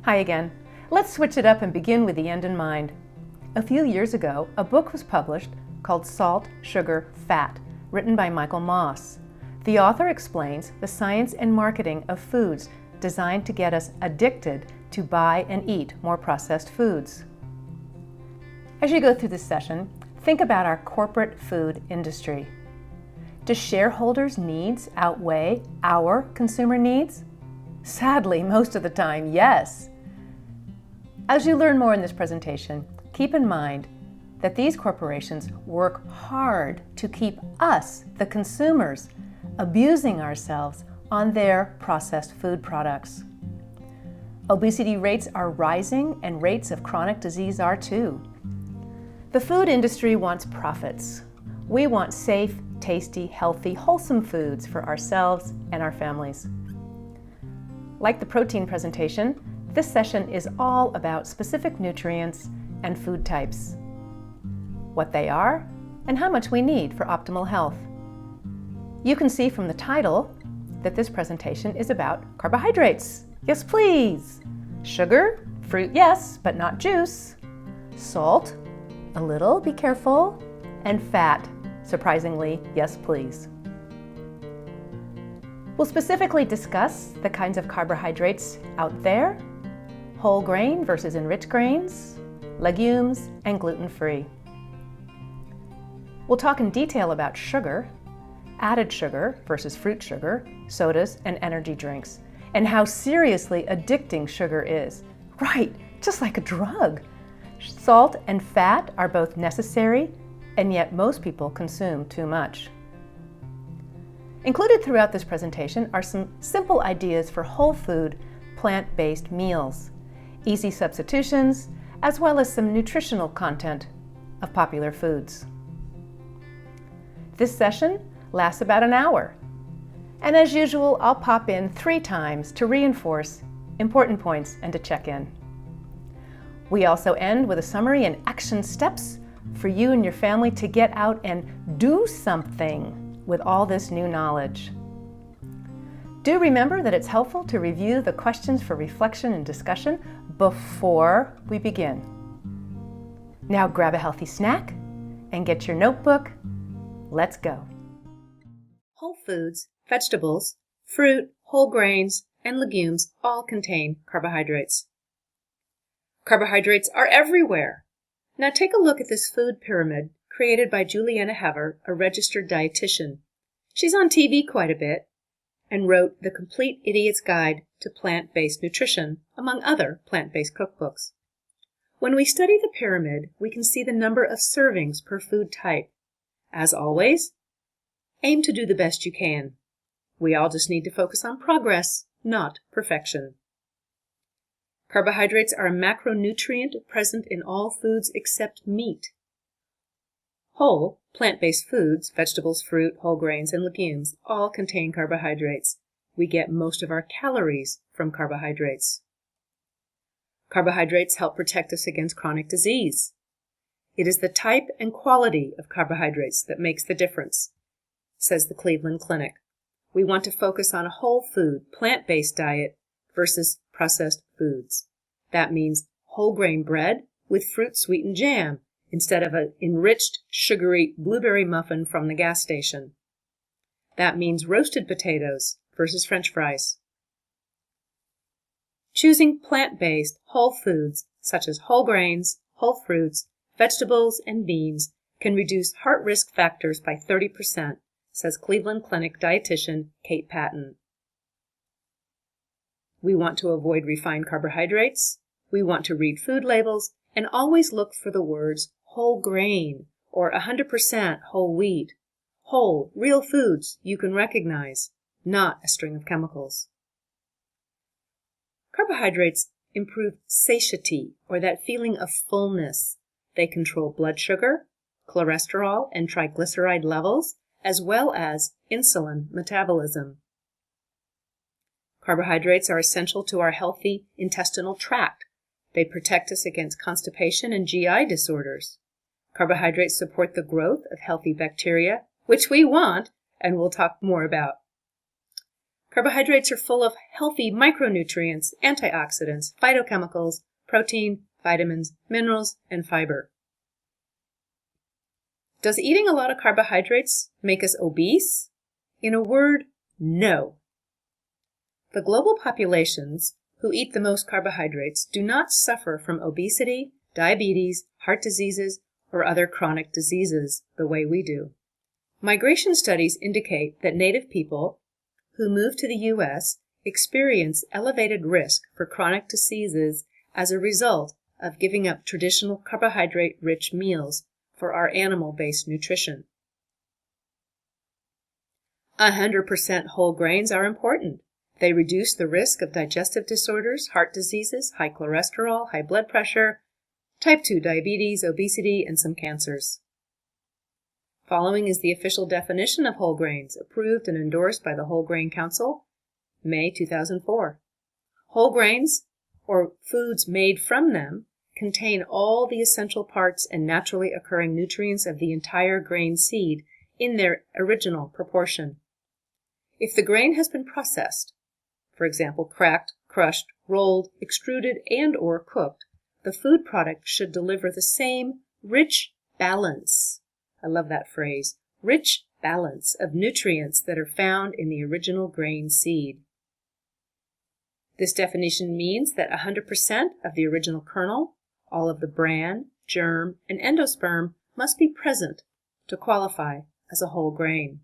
Hi again. Let's switch it up and begin with the end in mind. A few years ago, a book was published called Salt, Sugar, Fat, written by Michael Moss. The author explains the science and marketing of foods designed to get us addicted to buy and eat more processed foods. As you go through this session, think about our corporate food industry. Do shareholders' needs outweigh our consumer needs? Sadly, most of the time, yes. As you learn more in this presentation, keep in mind that these corporations work hard to keep us, the consumers, abusing ourselves on their processed food products. Obesity rates are rising and rates of chronic disease are too. The food industry wants profits. We want safe, tasty, healthy, wholesome foods for ourselves and our families. Like the protein presentation, this session is all about specific nutrients and food types, what they are, and how much we need for optimal health. You can see from the title that this presentation is about carbohydrates. Yes, please. Sugar, fruit, yes, but not juice. Salt, a little, be careful. And fat, surprisingly, yes, please. We'll specifically discuss the kinds of carbohydrates out there, whole grain versus enriched grains, legumes, and gluten-free. We'll talk in detail about sugar, added sugar versus fruit sugar, sodas, and energy drinks, and how seriously addicting sugar is. Right, just like a drug. Salt and fat are both necessary, and yet most people consume too much. Included throughout this presentation are some simple ideas for whole food, plant-based meals, easy substitutions, as well as some nutritional content of popular foods. This session lasts about an hour, and as usual, I'll pop in 3 times to reinforce important points and to check in. We also end with a summary and action steps for you and your family to get out and do something with all this new knowledge. Do remember that it's helpful to review the questions for reflection and discussion before we begin. Now grab a healthy snack and get your notebook. Let's go. Whole foods, vegetables, fruit, whole grains, and legumes all contain carbohydrates. Carbohydrates are everywhere. Now take a look at this food pyramid created by Juliana Hever, a registered dietitian. She's on TV quite a bit and wrote The Complete Idiot's Guide to Plant-Based Nutrition, among other plant-based cookbooks. When we study the pyramid, we can see the number of servings per food type. As always, aim to do the best you can. We all just need to focus on progress, not perfection. Carbohydrates are a macronutrient present in all foods except meat. Whole, plant-based foods, vegetables, fruit, whole grains, and legumes, all contain carbohydrates. We get most of our calories from carbohydrates. Carbohydrates help protect us against chronic disease. It is the type and quality of carbohydrates that makes the difference, says the Cleveland Clinic. We want to focus on a whole food, plant-based diet versus processed foods. That means whole grain bread with fruit sweetened jam instead of an enriched, sugary blueberry muffin from the gas station. That means roasted potatoes versus French fries. Choosing plant-based whole foods such as whole grains, whole fruits, vegetables, and beans can reduce heart risk factors by 30%, says Cleveland Clinic dietitian Kate Patton. We want to avoid refined carbohydrates. We want to read food labels and always look for the words whole grain or 100% whole wheat. Whole, real foods you can recognize, not a string of chemicals. Carbohydrates improve satiety, or that feeling of fullness. They control blood sugar, cholesterol, and triglyceride levels, as well as insulin metabolism. Carbohydrates are essential to our healthy intestinal tract. They protect us against constipation and GI disorders. Carbohydrates support the growth of healthy bacteria, which we want and we'll talk more about. Carbohydrates are full of healthy micronutrients, antioxidants, phytochemicals, protein, vitamins, minerals, and fiber. Does eating a lot of carbohydrates make us obese? In a word, no. The global populations who eat the most carbohydrates do not suffer from obesity, diabetes, heart diseases, or other chronic diseases the way we do. Migration studies indicate that Native people who move to the U.S. experience elevated risk for chronic diseases as a result of giving up traditional carbohydrate-rich meals for our animal-based nutrition. 100% whole grains are important. They reduce the risk of digestive disorders, heart diseases, high cholesterol, high blood pressure, type 2 diabetes, obesity, and some cancers. Following is the official definition of whole grains, approved and endorsed by the Whole Grain Council, May 2004. Whole grains, or foods made from them, contain all the essential parts and naturally occurring nutrients of the entire grain seed in their original proportion. If the grain has been processed, for example, cracked, crushed, rolled, extruded, and/or cooked, the food product should deliver the same rich balance. I love that phrase, rich balance of nutrients that are found in the original grain seed. This definition means that 100% of the original kernel, all of the bran, germ, and endosperm must be present to qualify as a whole grain.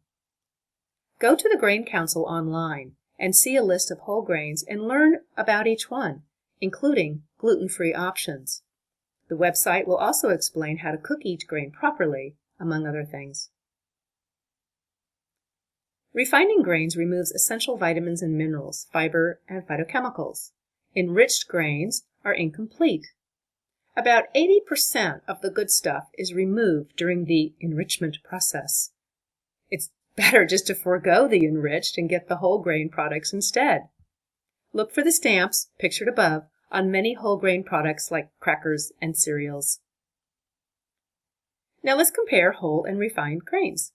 Go to the Grain Council online and see a list of whole grains and learn about each one, including gluten-free options. The website will also explain how to cook each grain properly, among other things. Refining grains removes essential vitamins and minerals, fiber, and phytochemicals. Enriched grains are incomplete. About 80% of the good stuff is removed during the enrichment process. It's better just to forego the enriched and get the whole grain products instead. Look for the stamps, pictured above, on many whole grain products like crackers and cereals. Now let's compare whole and refined grains.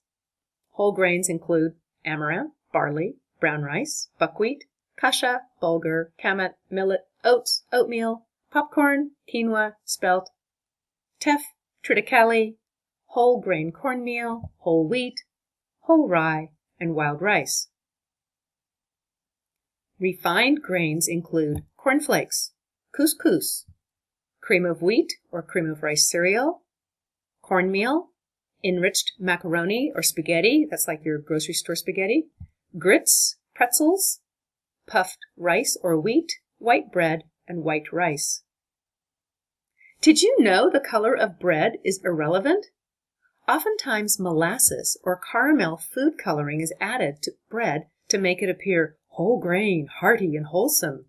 Whole grains include amaranth, barley, brown rice, buckwheat, kasha, bulgur, kamut, millet, oats, oatmeal, popcorn, quinoa, spelt, teff, triticale, whole grain cornmeal, whole wheat, whole rye, and wild rice. Refined grains include cornflakes, couscous, cream of wheat or cream of rice cereal, cornmeal, enriched macaroni or spaghetti, that's like your grocery store spaghetti, grits, pretzels, puffed rice or wheat, white bread, and white rice. Did you know the color of bread is irrelevant? Oftentimes molasses or caramel food coloring is added to bread to make it appear whole grain, hearty, and wholesome.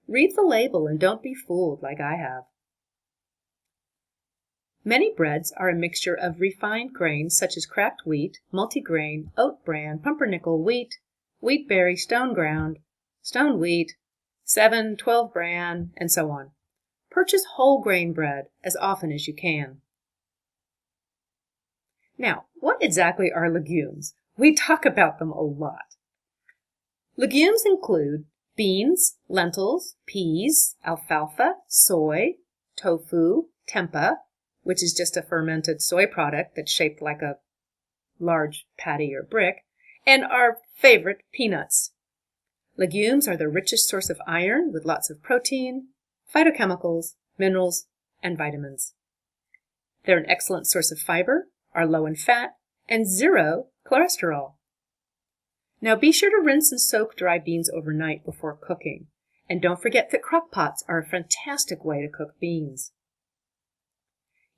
Read the label and don't be fooled like I have. Many breads are a mixture of refined grains such as cracked wheat, multigrain, oat bran, pumpernickel wheat, wheatberry, stone ground, stone wheat, 7-12 bran, and so on. Purchase whole grain bread as often as you can. Now, what exactly are legumes? We talk about them a lot. Legumes include beans, lentils, peas, alfalfa, soy, tofu, tempeh, which is just a fermented soy product that's shaped like a large patty or brick, and our favorite, peanuts. Legumes are the richest source of iron with lots of protein, phytochemicals, minerals, and vitamins. They're an excellent source of fiber, are low in fat, and zero cholesterol. Now be sure to rinse and soak dry beans overnight before cooking. And don't forget that crock pots are a fantastic way to cook beans.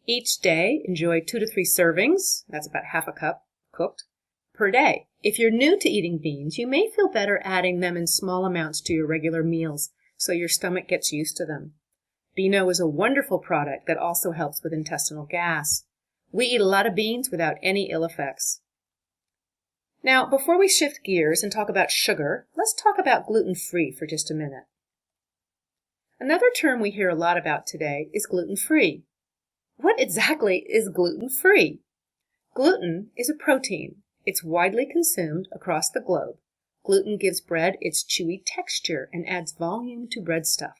Each day, enjoy 2 to 3 servings, that's about half a cup cooked, per day. If you're new to eating beans, you may feel better adding them in small amounts to your regular meals so your stomach gets used to them. Beano is a wonderful product that also helps with intestinal gas. We eat a lot of beans without any ill effects. Now, before we shift gears and talk about sugar, let's talk about gluten-free for just a minute. Another term we hear a lot about today is gluten-free. What exactly is gluten-free? Gluten is a protein. It's widely consumed across the globe. Gluten gives bread its chewy texture and adds volume to breadstuff.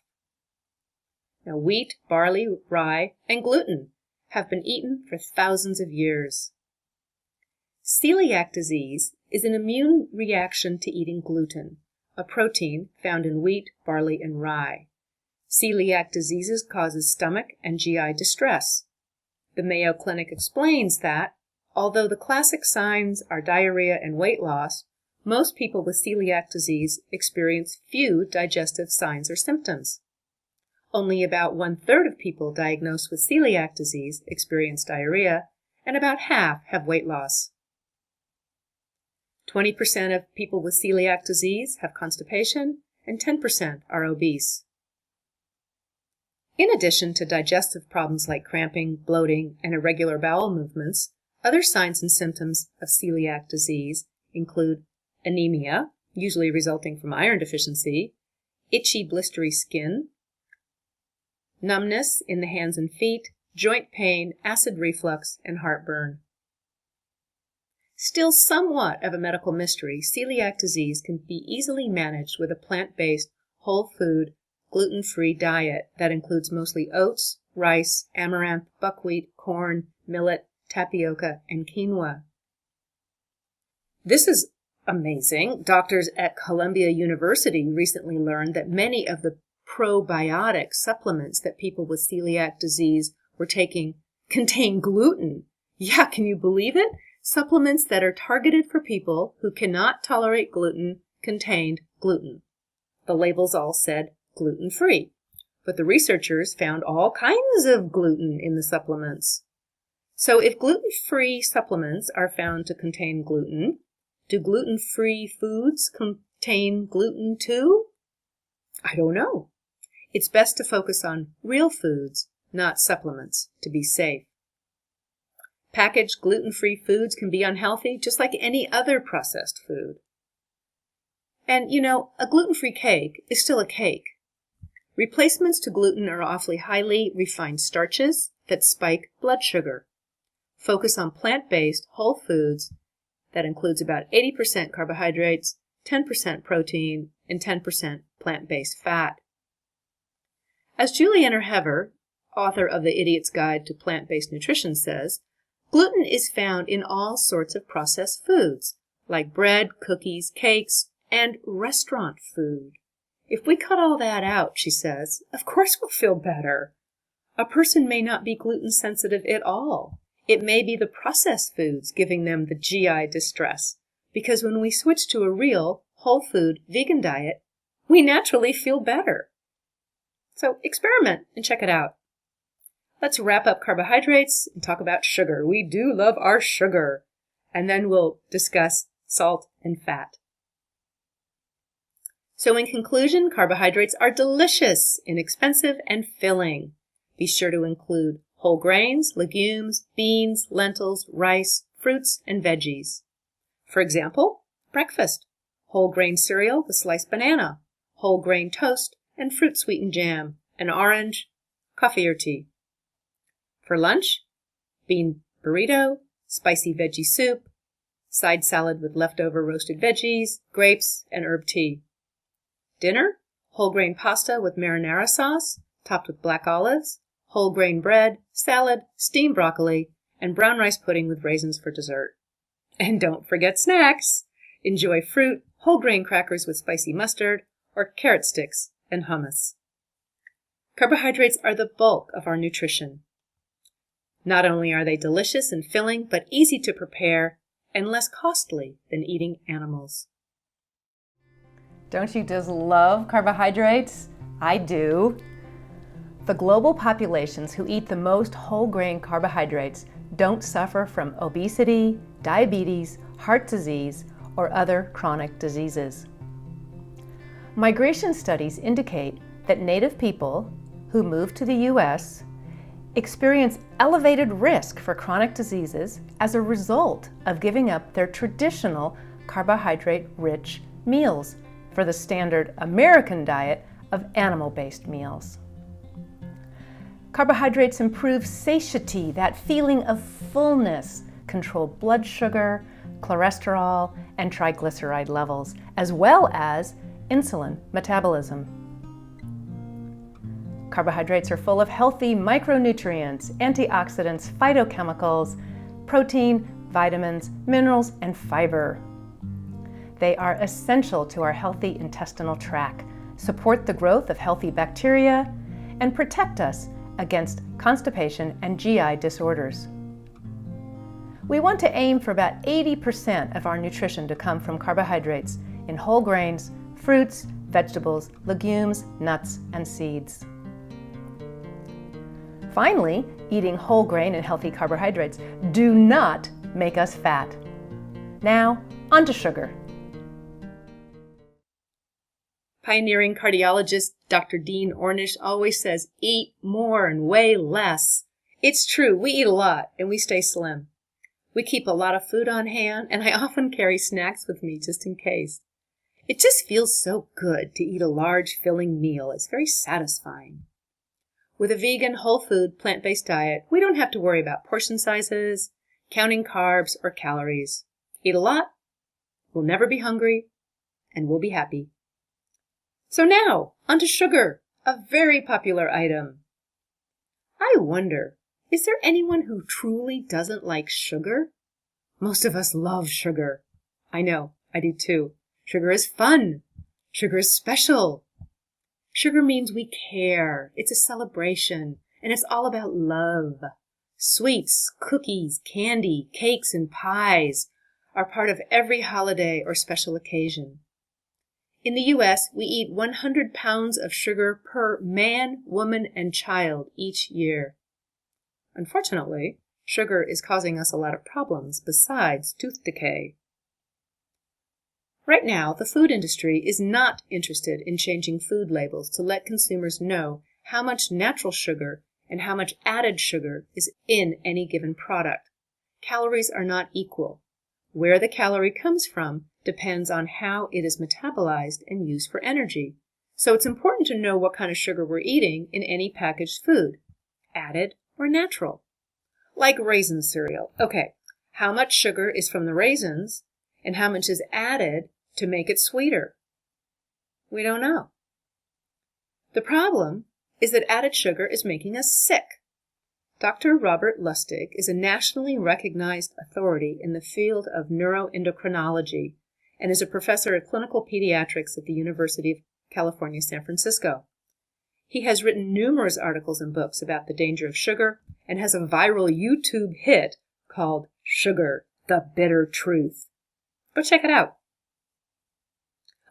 Now, wheat, barley, rye, and gluten have been eaten for thousands of years. Celiac disease is an immune reaction to eating gluten, a protein found in wheat, barley, and rye. Celiac disease causes stomach and GI distress. The Mayo Clinic explains that, although the classic signs are diarrhea and weight loss, most people with celiac disease experience few digestive signs or symptoms. Only about 1/3 of people diagnosed with celiac disease experience diarrhea, and about half have weight loss. 20% of people with celiac disease have constipation, and 10% are obese. In addition to digestive problems like cramping, bloating, and irregular bowel movements, other signs and symptoms of celiac disease include anemia, usually resulting from iron deficiency, itchy, blistery skin, numbness in the hands and feet, joint pain, acid reflux, and heartburn. Still somewhat of a medical mystery, celiac disease can be easily managed with a plant-based, whole food, gluten-free diet that includes mostly oats, rice, amaranth, buckwheat, corn, millet, tapioca, and quinoa. This is amazing. Doctors at Columbia University recently learned that many of the probiotic supplements that people with celiac disease were taking contain gluten. Yeah, can you believe it? Supplements that are targeted for people who cannot tolerate gluten contained gluten. The labels all said gluten-free, but the researchers found all kinds of gluten in the supplements. So if gluten-free supplements are found to contain gluten, do gluten-free foods contain gluten too? I don't know. It's best to focus on real foods, not supplements, to be safe. Packaged gluten-free foods can be unhealthy just like any other processed food. And you know, a gluten-free cake is still a cake. Replacements to gluten are awfully highly refined starches that spike blood sugar. Focus on plant-based whole foods that includes about 80% carbohydrates, 10% protein, and 10% plant-based fat. As Juliana Hever, author of The Idiot's Guide to Plant-Based Nutrition, says, gluten is found in all sorts of processed foods, like bread, cookies, cakes, and restaurant food. If we cut all that out, she says, of course we'll feel better. A person may not be gluten sensitive at all. It may be the processed foods giving them the GI distress, because when we switch to a real, whole food, vegan diet, we naturally feel better. So experiment and check it out. Let's wrap up carbohydrates and talk about sugar. We do love our sugar. And then we'll discuss salt and fat. So in conclusion, carbohydrates are delicious, inexpensive, and filling. Be sure to include whole grains, legumes, beans, lentils, rice, fruits, and veggies. For example, breakfast, whole grain cereal with sliced banana, whole grain toast, and fruit sweetened jam, an orange, coffee or tea. For lunch, bean burrito, spicy veggie soup, side salad with leftover roasted veggies, grapes, and herb tea. Dinner, whole grain pasta with marinara sauce, topped with black olives, whole grain bread, salad, steamed broccoli, and brown rice pudding with raisins for dessert. And don't forget snacks. Enjoy fruit, whole grain crackers with spicy mustard, or carrot sticks and hummus. Carbohydrates are the bulk of our nutrition. Not only are they delicious and filling, but easy to prepare and less costly than eating animals. Don't you just love carbohydrates? I do. The global populations who eat the most whole grain carbohydrates don't suffer from obesity, diabetes, heart disease, or other chronic diseases. Migration studies indicate that Native people who move to the U.S. experience elevated risk for chronic diseases as a result of giving up their traditional carbohydrate-rich meals for the standard American diet of animal-based meals. Carbohydrates improve satiety, that feeling of fullness, control blood sugar, cholesterol, and triglyceride levels, as well as insulin metabolism. Carbohydrates are full of healthy micronutrients, antioxidants, phytochemicals, protein, vitamins, minerals, and fiber. They are essential to our healthy intestinal tract, support the growth of healthy bacteria, and protect us against constipation and GI disorders. We want to aim for about 80% of our nutrition to come from carbohydrates in whole grains, fruits, vegetables, legumes, nuts, and seeds. Finally, eating whole grain and healthy carbohydrates do not make us fat. Now, onto sugar. Pioneering cardiologist Dr. Dean Ornish always says, eat more and weigh less. It's true, we eat a lot and we stay slim. We keep a lot of food on hand, and I often carry snacks with me just in case. It just feels so good to eat a large, filling meal. It's very satisfying. With a vegan, whole food, plant-based diet, we don't have to worry about portion sizes, counting carbs, or calories. Eat a lot, we'll never be hungry, and we'll be happy. So now, onto sugar, a very popular item. I wonder, is there anyone who truly doesn't like sugar? Most of us love sugar. I know, I do too. Sugar is fun. Sugar is special. Sugar means we care. It's a celebration, and it's all about love. Sweets, cookies, candy, cakes, and pies are part of every holiday or special occasion. In the U.S., we eat 100 pounds of sugar per man, woman, and child each year. Unfortunately, sugar is causing us a lot of problems besides tooth decay. Right now, the food industry is not interested in changing food labels to let consumers know how much natural sugar and how much added sugar is in any given product. Calories are not equal. Where the calorie comes from depends on how it is metabolized and used for energy. So it's important to know what kind of sugar we're eating in any packaged food, added or natural. Like raisin cereal. Okay, how much sugar is from the raisins and how much is added to make it sweeter? We don't know. The problem is that added sugar is making us sick. Dr. Robert Lustig is a nationally recognized authority in the field of neuroendocrinology and is a professor of clinical pediatrics at the University of California, San Francisco. He has written numerous articles and books about the danger of sugar and has a viral YouTube hit called Sugar, the Bitter Truth. Go check it out.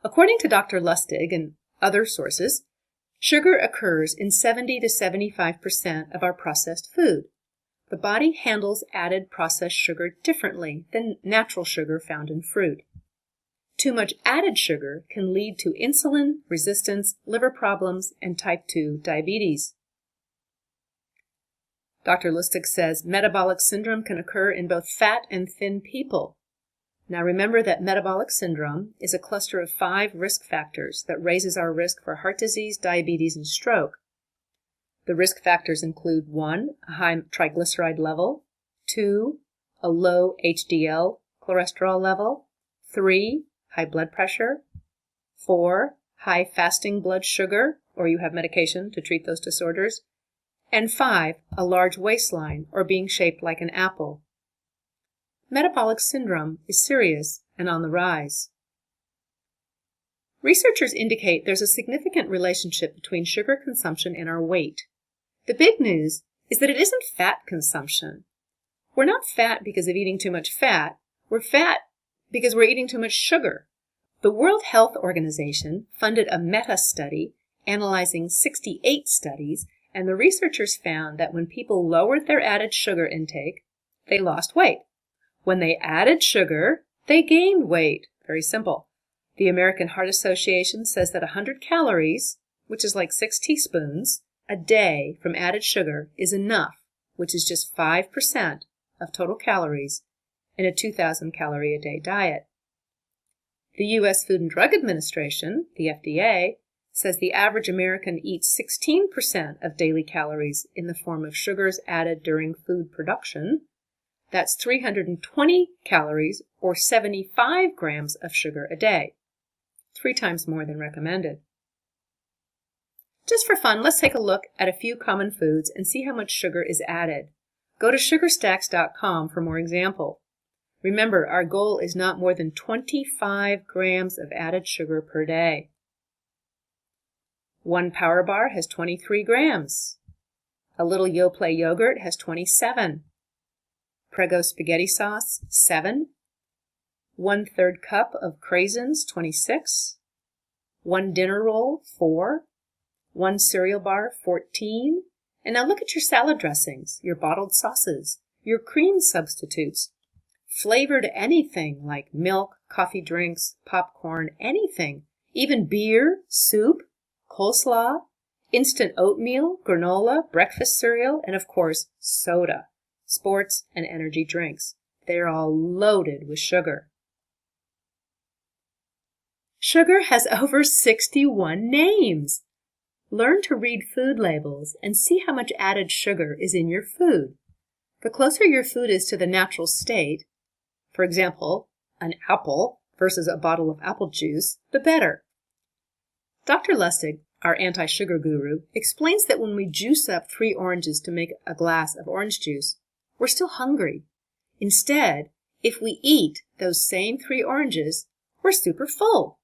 According to Dr. Lustig and other sources, sugar occurs in 70 to 75% of our processed food. The body handles added processed sugar differently than natural sugar found in fruit. Too much added sugar can lead to insulin resistance, liver problems, and type 2 diabetes. Dr. Lustig says metabolic syndrome can occur in both fat and thin people. Now remember that metabolic syndrome is a cluster of 5 risk factors that raises our risk for heart disease, diabetes, and stroke. The risk factors include 1, a high triglyceride level, 2, a low HDL cholesterol level, 3, high blood pressure, 4, high fasting blood sugar, or you have medication to treat those disorders, and 5, a large waistline or being shaped like an apple. Metabolic syndrome is serious and on the rise. Researchers indicate there's a significant relationship between sugar consumption and our weight. The big news is that it isn't fat consumption. We're not fat because of eating too much fat. We're fat because we're eating too much sugar. The World Health Organization funded a meta-study analyzing 68 studies, and the researchers found that when people lowered their added sugar intake, they lost weight. When they added sugar, they gained weight. Very simple. The American Heart Association says that 100 calories, which is like 6 teaspoons, a day from added sugar is enough, which is just 5% of total calories in a 2,000 calorie a day diet. The U.S. Food and Drug Administration, the FDA, says the average American eats 16% of daily calories in the form of sugars added during food production. That's 320 calories or 75 grams of sugar a day, 3 times more than recommended. Just for fun, let's take a look at a few common foods and see how much sugar is added. Go to sugarstacks.com for more examples. Remember, our goal is not more than 25 grams of added sugar per day. 1 power bar has 23 grams. A little Yoplait yogurt has 27. Prego spaghetti sauce, 7. 1/3 cup of craisins, 26. 1 dinner roll, 4. 1 cereal bar, 14. And now look at your salad dressings, your bottled sauces, your cream substitutes, flavored anything like milk, coffee drinks, popcorn, anything, even beer, soup, coleslaw, instant oatmeal, granola, breakfast cereal, and of course, soda, sports, and energy drinks. They're all loaded with sugar. Sugar has over 61 names. Learn to read food labels and see how much added sugar is in your food. The closer your food is to the natural state, for example, an apple versus a bottle of apple juice, the better. Dr. Lustig, our anti-sugar guru, explains that when we juice up 3 oranges to make a glass of orange juice, we're still hungry. Instead, if we eat those same 3 oranges, we're super full.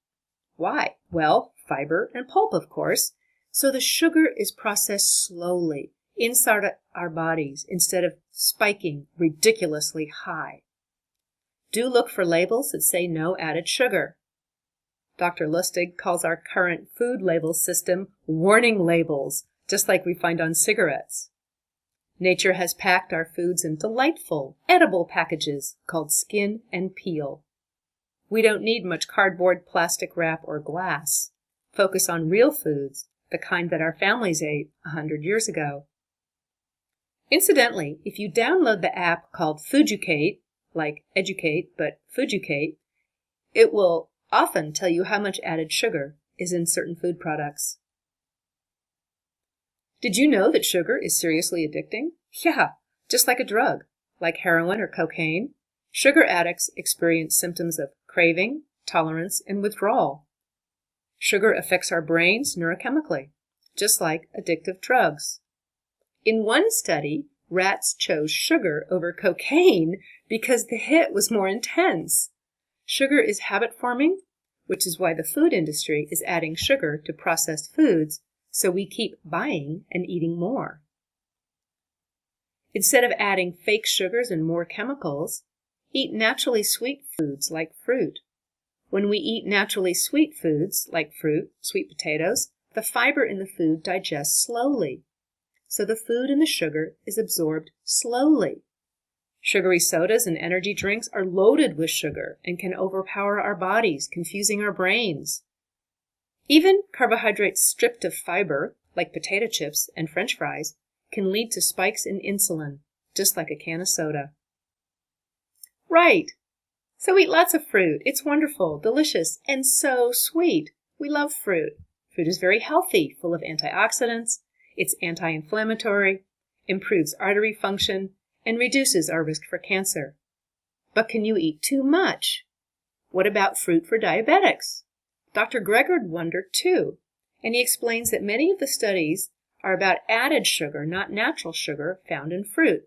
Why? Well, fiber and pulp, of course. So the sugar is processed slowly inside our bodies instead of spiking ridiculously high. Do look for labels that say no added sugar. Dr. Lustig calls our current food label system warning labels, just like we find on cigarettes. Nature has packed our foods in delightful, edible packages called skin and peel. We don't need much cardboard, plastic wrap, or glass. Focus on real foods, the kind that our families ate 100 years ago. Incidentally, if you download the app called Fooducate, like educate, but Fooducate, it will often tell you how much added sugar is in certain food products. Did you know that sugar is seriously addicting? Yeah, just like a drug, like heroin or cocaine. Sugar addicts experience symptoms of craving, tolerance, and withdrawal. Sugar affects our brains neurochemically, just like addictive drugs. In one study, rats chose sugar over cocaine because the hit was more intense. Sugar is habit-forming, which is why the food industry is adding sugar to processed foods so we keep buying and eating more. Instead of adding fake sugars and more chemicals, eat naturally sweet foods like fruit. When we eat naturally sweet foods like fruit, sweet potatoes, the fiber in the food digests slowly. So the food and the sugar is absorbed slowly. Sugary sodas and energy drinks are loaded with sugar and can overpower our bodies, confusing our brains. Even carbohydrates stripped of fiber, like potato chips and French fries, can lead to spikes in insulin, just like a can of soda. Right! So eat lots of fruit. It's wonderful, delicious, and so sweet. We love fruit. Fruit is very healthy, full of antioxidants. It's anti-inflammatory, improves artery function, and reduces our risk for cancer. But can you eat too much? What about fruit for diabetics? Dr. Gregor wondered too, and he explains that many of the studies are about added sugar, not natural sugar, found in fruit.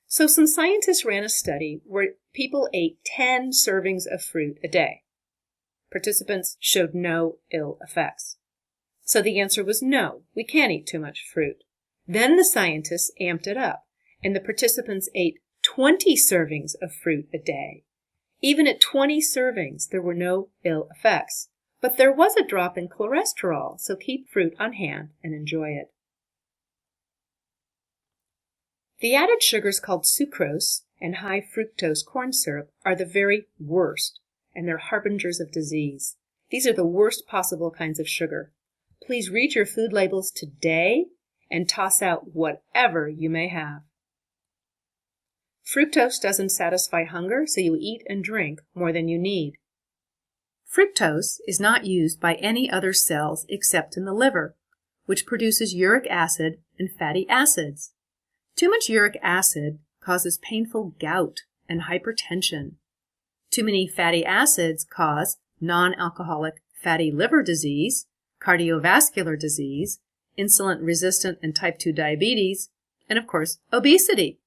So some scientists ran a study where people ate 10 servings of fruit a day. Participants showed no ill effects. So the answer was no, we can't eat too much fruit. Then the scientists amped it up, and the participants ate 20 servings of fruit a day. Even at 20 servings, there were no ill effects. But there was a drop in cholesterol, so keep fruit on hand and enjoy it. The added sugars called sucrose and high fructose corn syrup are the very worst, and they're harbingers of disease. These are the worst possible kinds of sugar. Please read your food labels today and toss out whatever you may have. Fructose doesn't satisfy hunger, so you eat and drink more than you need. Fructose is not used by any other cells except in the liver, which produces uric acid and fatty acids. Too much uric acid causes painful gout and hypertension. Too many fatty acids cause non-alcoholic fatty liver disease, cardiovascular disease, insulin-resistant and type 2 diabetes, and of course, obesity.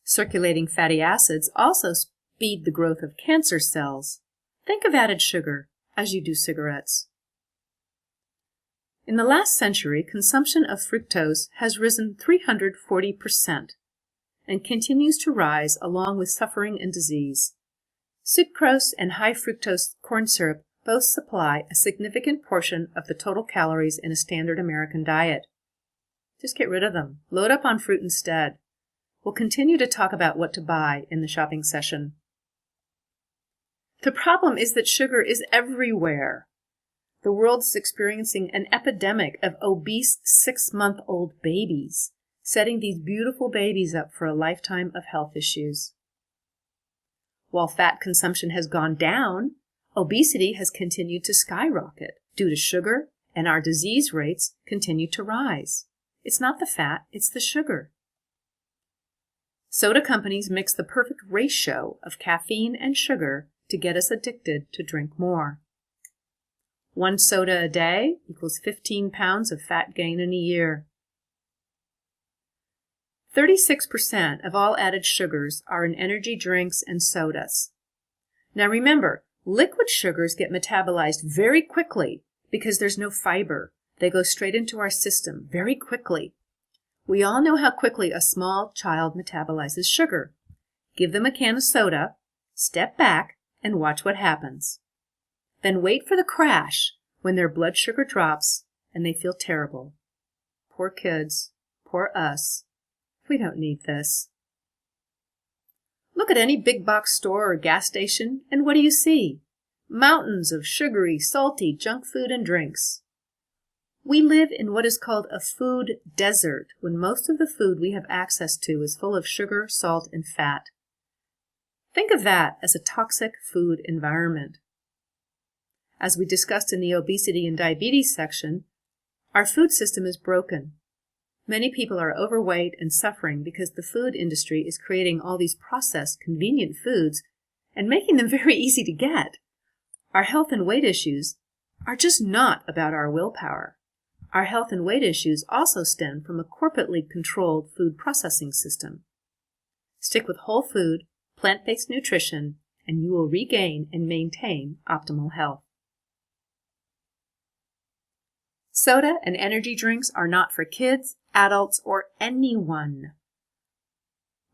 Circulating fatty acids also speed the growth of cancer cells. Think of added sugar as you do cigarettes. In the last century, consumption of fructose has risen 340% and continues to rise along with suffering and disease. Sucrose and high fructose corn syrup both supply a significant portion of the total calories in a standard American diet. Just get rid of them. Load up on fruit instead. We'll continue to talk about what to buy in the shopping session. The problem is that sugar is everywhere. The world is experiencing an epidemic of obese 6-month-old babies, setting these beautiful babies up for a lifetime of health issues. While fat consumption has gone down, obesity has continued to skyrocket due to sugar, and our disease rates continue to rise. It's not the fat, it's the sugar. Soda companies mix the perfect ratio of caffeine and sugar to get us addicted to drink more. 1 soda a day equals 15 pounds of fat gain in a year. 36% of all added sugars are in energy drinks and sodas. Now remember, liquid sugars get metabolized very quickly because there's no fiber. They go straight into our system very quickly. We all know how quickly a small child metabolizes sugar. Give them a can of soda, step back, and watch what happens. Then wait for the crash when their blood sugar drops and they feel terrible. Poor kids, poor us. We don't need this. Look at any big box store or gas station, and what do you see? Mountains of sugary, salty junk food and drinks. We live in what is called a food desert, when most of the food we have access to is full of sugar, salt, and fat. Think of that as a toxic food environment. As we discussed in the obesity and diabetes section, our food system is broken. Many people are overweight and suffering because the food industry is creating all these processed, convenient foods and making them very easy to get. Our health and weight issues are just not about our willpower. Our health and weight issues also stem from a corporately controlled food processing system. Stick with whole food, plant-based nutrition, and you will regain and maintain optimal health. Soda and energy drinks are not for kids, adults, or anyone.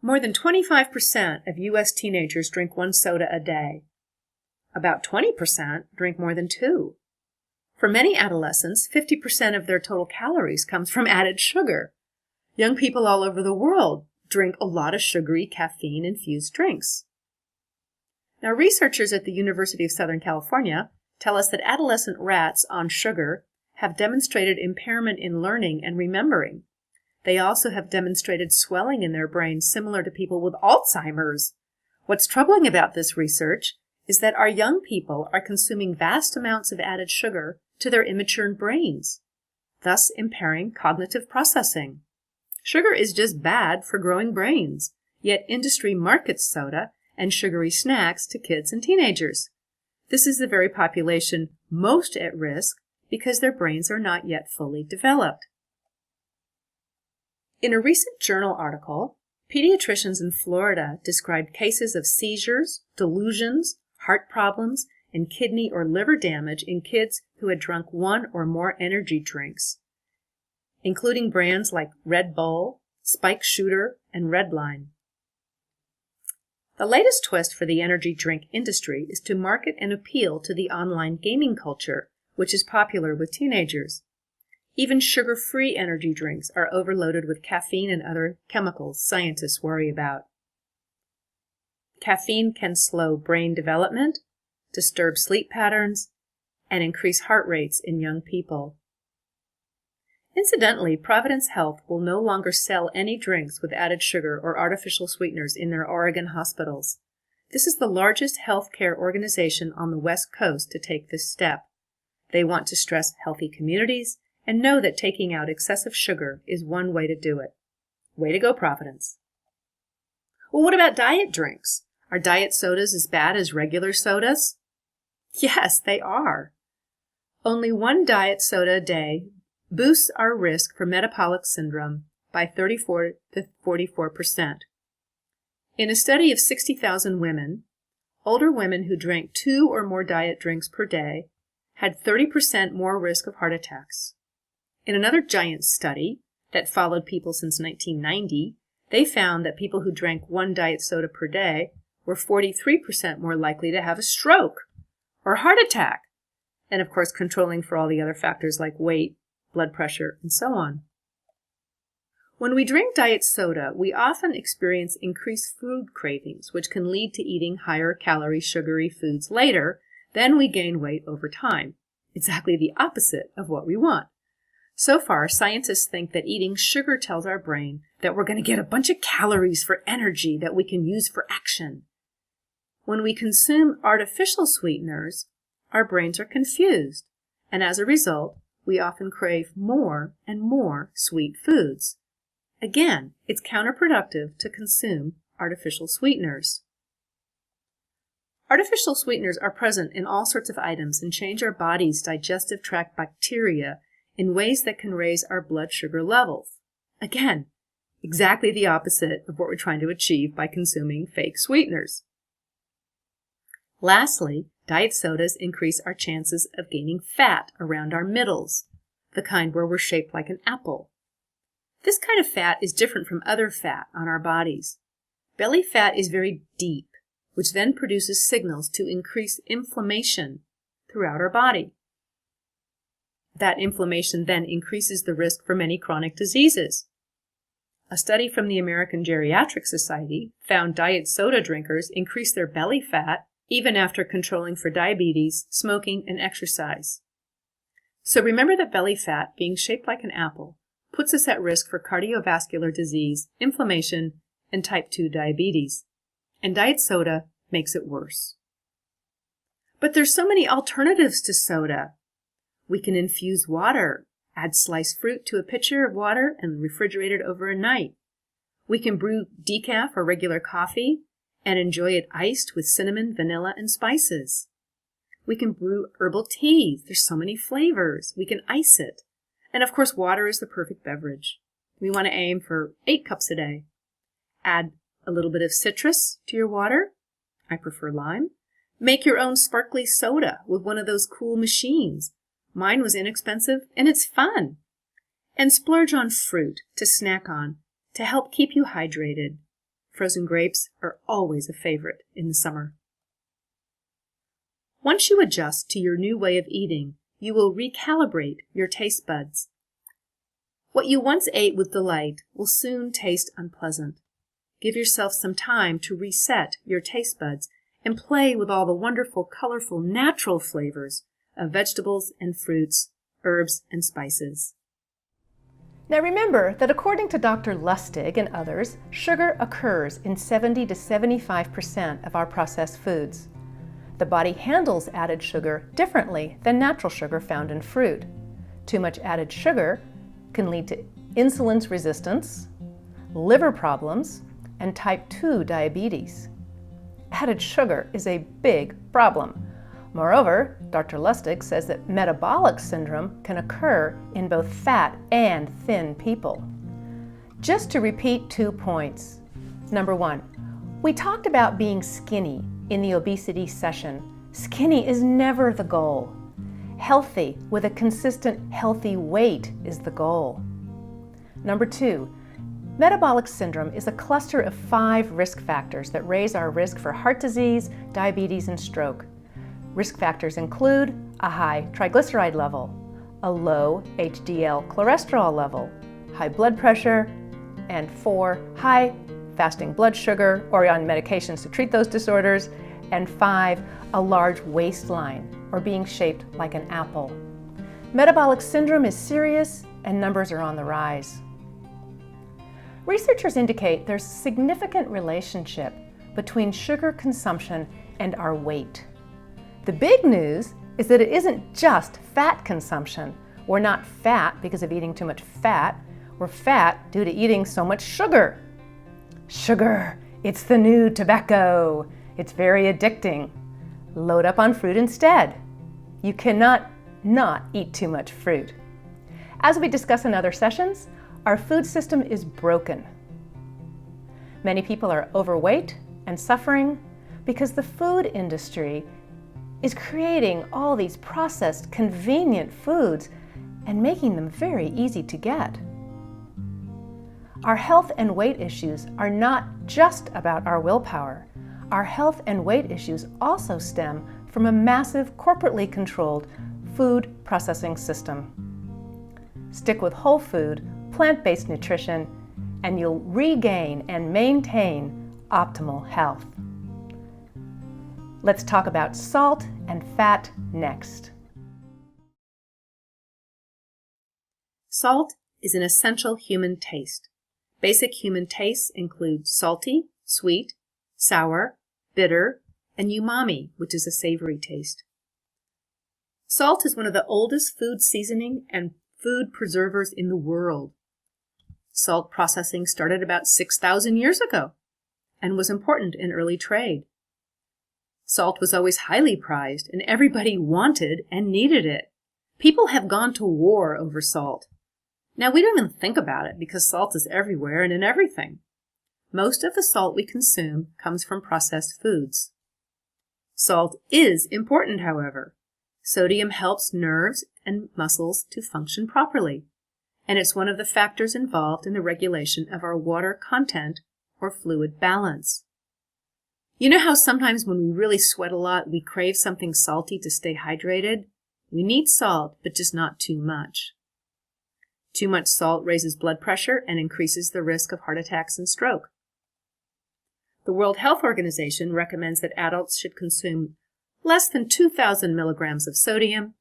More than 25% of U.S. teenagers drink 1 soda a day. About 20% drink more than 2. For many adolescents, 50% of their total calories comes from added sugar. Young people all over the world drink a lot of sugary, caffeine-infused drinks. Now, researchers at the University of Southern California tell us that adolescent rats on sugar have demonstrated impairment in learning and remembering. They also have demonstrated swelling in their brains similar to people with Alzheimer's. What's troubling about this research is that our young people are consuming vast amounts of added sugar to their immature brains, thus impairing cognitive processing. Sugar is just bad for growing brains, yet industry markets soda and sugary snacks to kids and teenagers. This is the very population most at risk because their brains are not yet fully developed. In a recent journal article, pediatricians in Florida described cases of seizures, delusions, heart problems, and kidney or liver damage in kids who had drunk 1 or more energy drinks, including brands like Red Bull, Spike Shooter, and Redline. The latest twist for the energy drink industry is to market and appeal to the online gaming culture, which is popular with teenagers. Even sugar-free energy drinks are overloaded with caffeine and other chemicals scientists worry about. Caffeine can slow brain development, disturb sleep patterns, and increase heart rates in young people. Incidentally, Providence Health will no longer sell any drinks with added sugar or artificial sweeteners in their Oregon hospitals. This is the largest healthcare organization on the West Coast to take this step. They want to stress healthy communities and know that taking out excessive sugar is one way to do it. Way to go, Providence. Well, what about diet drinks? Are diet sodas as bad as regular sodas? Yes, they are. Only one diet soda a day boosts our risk for metabolic syndrome by 34 to 44%. In a study of 60,000 women, older women who drank 2 or more diet drinks per day had 30% more risk of heart attacks. In another giant study that followed people since 1990, they found that people who drank 1 diet soda per day were 43% more likely to have a stroke or heart attack, and of course controlling for all the other factors like weight, blood pressure, and so on. When we drink diet soda, we often experience increased food cravings, which can lead to eating higher calorie sugary foods later. Then we gain weight over time. Exactly the opposite of what we want. So far, scientists think that eating sugar tells our brain that we're going to get a bunch of calories for energy that we can use for action. When we consume artificial sweeteners, our brains are confused, and as a result, we often crave more and more sweet foods. Again, it's counterproductive to consume artificial sweeteners. Artificial sweeteners are present in all sorts of items and change our body's digestive tract bacteria in ways that can raise our blood sugar levels. Again, exactly the opposite of what we're trying to achieve by consuming fake sweeteners. Lastly, diet sodas increase our chances of gaining fat around our middles, the kind where we're shaped like an apple. This kind of fat is different from other fat on our bodies. Belly fat is very deep, which then produces signals to increase inflammation throughout our body. That inflammation then increases the risk for many chronic diseases. A study from the American Geriatric Society found diet soda drinkers increase their belly fat even after controlling for diabetes, smoking, and exercise. So remember that belly fat, being shaped like an apple, puts us at risk for cardiovascular disease, inflammation, and type 2 diabetes. And diet soda makes it worse. But there's so many alternatives to soda. We can infuse water, add sliced fruit to a pitcher of water, and refrigerate it over a night. We can brew decaf or regular coffee and enjoy it iced with cinnamon, vanilla, and spices. We can brew herbal teas. There's so many flavors. We can ice it. And of course, water is the perfect beverage. We want to aim for 8 cups a day. Add a little bit of citrus to your water. I prefer lime. Make your own sparkly soda with one of those cool machines. Mine was inexpensive and it's fun. And splurge on fruit to snack on to help keep you hydrated. Frozen grapes are always a favorite in the summer. Once you adjust to your new way of eating, you will recalibrate your taste buds. What you once ate with delight will soon taste unpleasant. Give yourself some time to reset your taste buds and play with all the wonderful, colorful, natural flavors of vegetables and fruits, herbs and spices. Now remember that according to Dr. Lustig and others, sugar occurs in 70 to 75% of our processed foods. The body handles added sugar differently than natural sugar found in fruit. Too much added sugar can lead to insulin resistance, liver problems, and type 2 diabetes. Added sugar is a big problem. Moreover, Dr. Lustig says that metabolic syndrome can occur in both fat and thin people. Just to repeat 2 points. Number 1, we talked about being skinny in the obesity session. Skinny is never the goal. Healthy with a consistent healthy weight is the goal. Number 2, metabolic syndrome is a cluster of 5 risk factors that raise our risk for heart disease, diabetes, and stroke. Risk factors include a high triglyceride level, a low HDL cholesterol level, high blood pressure, and 4, high fasting blood sugar or on medications to treat those disorders, and 5, a large waistline or being shaped like an apple. Metabolic syndrome is serious and numbers are on the rise. Researchers indicate there's a significant relationship between sugar consumption and our weight. The big news is that it isn't just fat consumption. We're not fat because of eating too much fat. We're fat due to eating so much sugar. Sugar It's the new tobacco. It's very addicting. Load up on fruit instead. You cannot not eat too much fruit. As we discuss in other sessions, our food system is broken. Many people are overweight and suffering because the food industry is creating all these processed, convenient foods and making them very easy to get. Our health and weight issues are not just about our willpower. Our health and weight issues also stem from a massive, corporately controlled food processing system. Stick with whole food, plant-based nutrition, and you'll regain and maintain optimal health. Let's talk about salt and fat next. Salt is an essential human taste. Basic human tastes include salty, sweet, sour, bitter, and umami, which is a savory taste. Salt is one of the oldest food seasoning and food preservers in the world. Salt processing started about 6,000 years ago and was important in early trade. Salt was always highly prized, and everybody wanted and needed it. People have gone to war over salt. Now, we don't even think about it because salt is everywhere and in everything. Most of the salt we consume comes from processed foods. Salt is important, however. Sodium helps nerves and muscles to function properly, and it's one of the factors involved in the regulation of our water content or fluid balance. You know how sometimes when we really sweat a lot, we crave something salty to stay hydrated? We need salt, but just not too much. Too much salt raises blood pressure and increases the risk of heart attacks and stroke. The World Health Organization recommends that adults should consume less than 2,000 milligrams of sodium,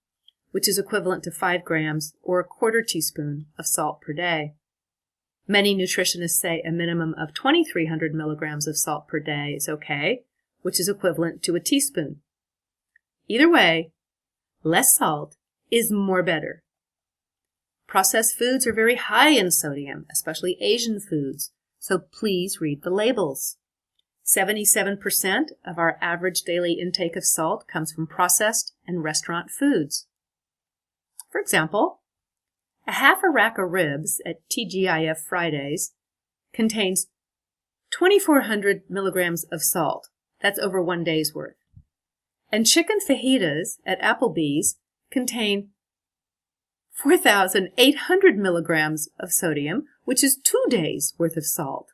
which is equivalent to 5 grams or a quarter teaspoon of salt per day. Many nutritionists say a minimum of 2,300 milligrams of salt per day is okay, which is equivalent to a teaspoon. Either way, less salt is more better. Processed foods are very high in sodium, especially Asian foods, so please read the labels. 77% of our average daily intake of salt comes from processed and restaurant foods. For example, a half a rack of ribs at TGIF Fridays contains 2,400 milligrams of salt. That's over 1 day's worth. And chicken fajitas at Applebee's contain 4,800 milligrams of sodium, which is 2 days' worth of salt.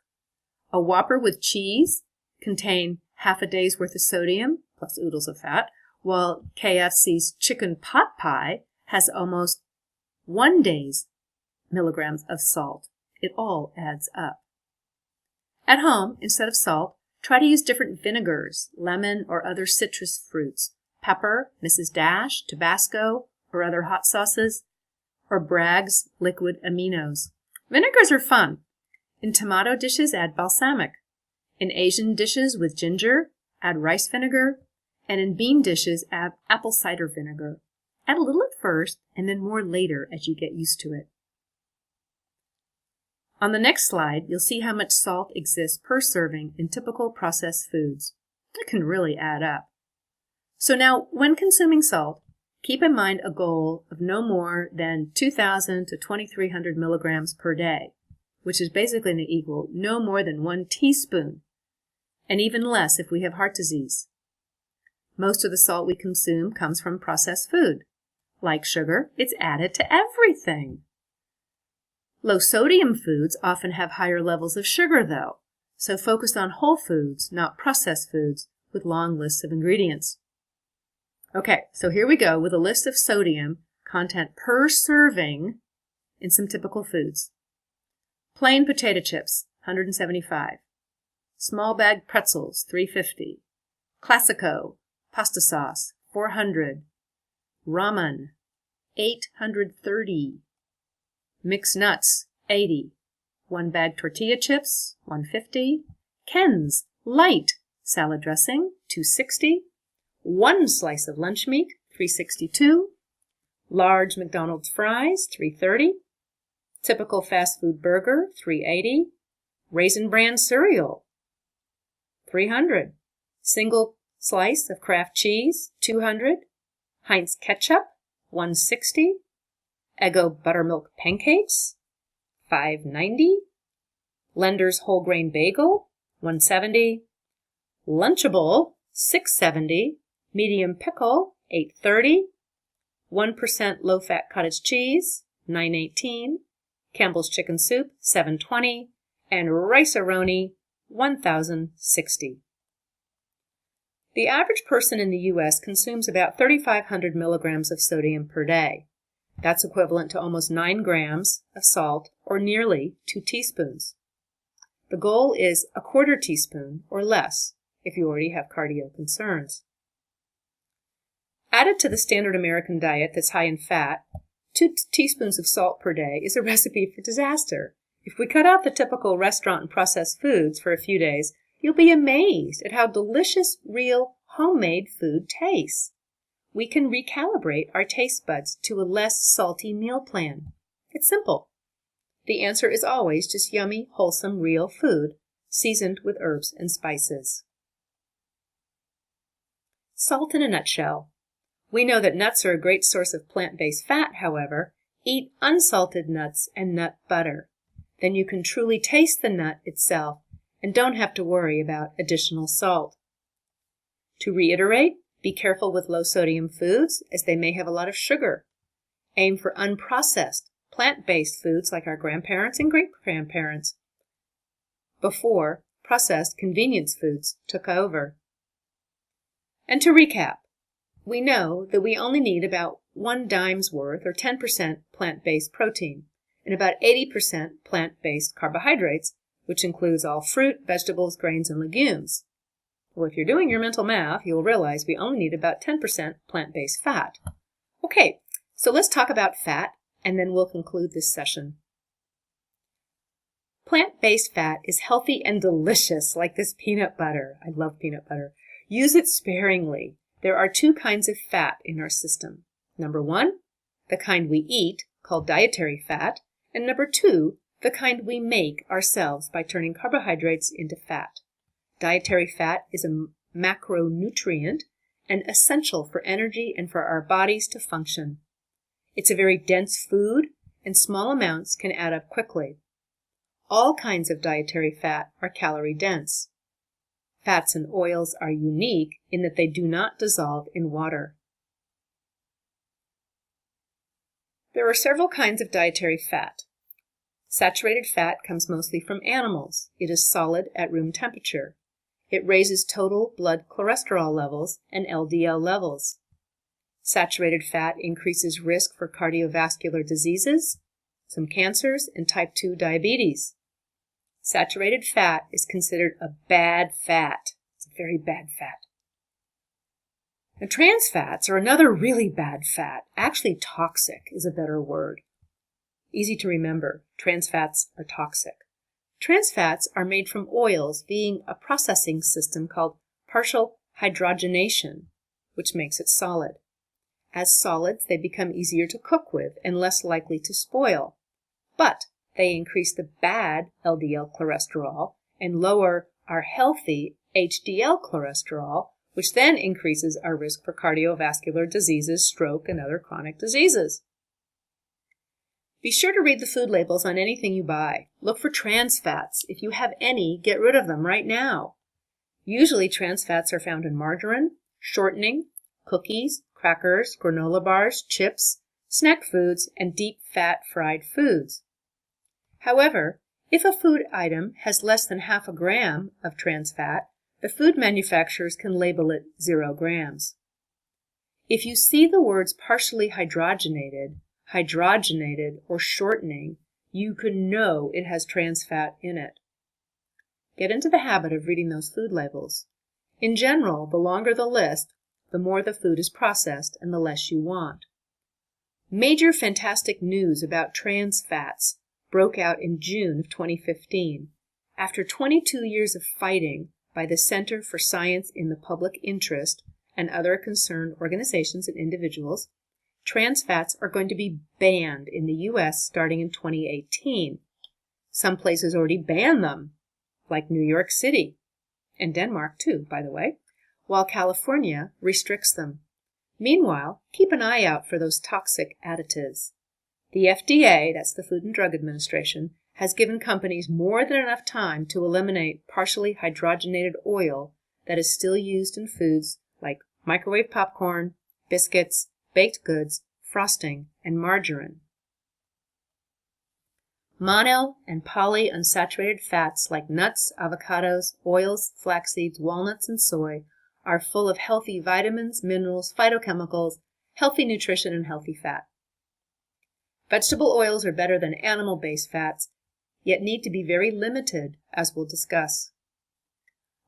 A Whopper with cheese contains half a day's worth of sodium, plus oodles of fat, while KFC's chicken pot pie has almost 1 day's milligrams of salt. It all adds up. At home, instead of salt, try to use different vinegars, lemon or other citrus fruits, pepper, Mrs. Dash, Tabasco, or other hot sauces, or Bragg's liquid aminos. Vinegars are fun. In tomato dishes, add balsamic. In Asian dishes with ginger, add rice vinegar. And in bean dishes, add apple cider vinegar. Add a little at first, and then more later as you get used to it. On the next slide, you'll see how much salt exists per serving in typical processed foods. It can really add up. So now, when consuming salt, keep in mind a goal of no more than 2,000 to 2,300 milligrams per day, which is basically going to equal no more than 1 teaspoon, and even less if we have heart disease. Most of the salt we consume comes from processed food. Like sugar, it's added to everything. Low-sodium foods often have higher levels of sugar, though, so focus on whole foods, not processed foods, with long lists of ingredients. Okay, so here we go with a list of sodium content per serving in some typical foods. Plain potato chips, 175. Small bag pretzels, 350. Classico, pasta sauce, 400. Ramen, 830. Mixed nuts, 80. 1 bag tortilla chips, 150. Ken's light salad dressing, 260. 1 slice of lunch meat, 362. Large McDonald's fries, 330. Typical fast food burger, 380. Raisin Bran cereal, 300. Single slice of Kraft cheese, 200. Heinz ketchup, 160. Eggo buttermilk pancakes, $5.90. Lender's whole grain bagel, $1.70. Lunchable, $6.70. Medium pickle, $8.30. 1% low-fat cottage cheese, $9.18. Campbell's chicken soup, $7.20. And rice-a-roni, $1,060. The average person in the U.S. consumes about 3,500 milligrams of sodium per day. That's equivalent to almost 9 grams of salt, or nearly 2 teaspoons. The goal is a quarter teaspoon or less if you already have cardio concerns. Added to the standard American diet that's high in fat, 2 teaspoons of salt per day is a recipe for disaster. If we cut out the typical restaurant and processed foods for a few days, you'll be amazed at how delicious, real, homemade food tastes. We can recalibrate our taste buds to a less salty meal plan. It's simple. The answer is always just yummy, wholesome, real food, seasoned with herbs and spices. Salt in a nutshell. We know that nuts are a great source of plant-based fat, however. Eat unsalted nuts and nut butter. Then you can truly taste the nut itself and don't have to worry about additional salt. To reiterate, be careful with low-sodium foods, as they may have a lot of sugar. Aim for unprocessed, plant-based foods like our grandparents and great-grandparents before processed convenience foods took over. And to recap, we know that we only need about 1 dime's worth, or 10% plant-based protein, and about 80% plant-based carbohydrates, which includes all fruit, vegetables, grains, and legumes. Well, if you're doing your mental math, you'll realize we only need about 10% plant-based fat. Okay, so let's talk about fat, and then we'll conclude this session. Plant-based fat is healthy and delicious, like this peanut butter. I love peanut butter. Use it sparingly. There are 2 kinds of fat in our system. Number 1, the kind we eat, called dietary fat, and number 2, the kind we make ourselves by turning carbohydrates into fat. Dietary fat is a macronutrient and essential for energy and for our bodies to function. It's a very dense food, and small amounts can add up quickly. All kinds of dietary fat are calorie dense. Fats and oils are unique in that they do not dissolve in water. There are several kinds of dietary fat. Saturated fat comes mostly from animals. It is solid at room temperature. It raises total blood cholesterol levels and LDL levels. Saturated fat increases risk for cardiovascular diseases, some cancers, and type 2 diabetes. Saturated fat is considered a bad fat. It's a very bad fat. Now, trans fats are another really bad fat. Actually, toxic is a better word. Easy to remember. Trans fats are toxic. Trans fats are made from oils being a processing system called partial hydrogenation, which makes it solid. As solids, they become easier to cook with and less likely to spoil. But they increase the bad LDL cholesterol and lower our healthy HDL cholesterol, which then increases our risk for cardiovascular diseases, stroke, and other chronic diseases. Be sure to read the food labels on anything you buy. Look for trans fats. If you have any, get rid of them right now. Usually trans fats are found in margarine, shortening, cookies, crackers, granola bars, chips, snack foods, and deep fat fried foods. However, if a food item has less than half a gram of trans fat, the food manufacturers can label it 0 grams. If you see the words partially hydrogenated, or shortening, you can know it has trans fat in it. Get into the habit of reading those food labels. In general, the longer the list, the more the food is processed and the less you want. Major fantastic news about trans fats broke out in June of 2015. After 22 years of fighting by the Center for Science in the Public Interest and other concerned organizations and individuals, trans fats are going to be banned in the U.S. starting in 2018. Some places already ban them, like New York City. and Denmark too, by the way, while California restricts them. Meanwhile, keep an eye out for those toxic additives. The FDA, that's the Food and Drug Administration, has given companies more than enough time to eliminate partially hydrogenated oil that is still used in foods like microwave popcorn, biscuits, baked goods, frosting, and margarine. Mono and polyunsaturated fats like nuts, avocados, oils, flax seeds, walnuts, and soy are full of healthy vitamins, minerals, phytochemicals, healthy nutrition, and healthy fat. Vegetable oils are better than animal-based fats, yet need to be very limited, as we'll discuss.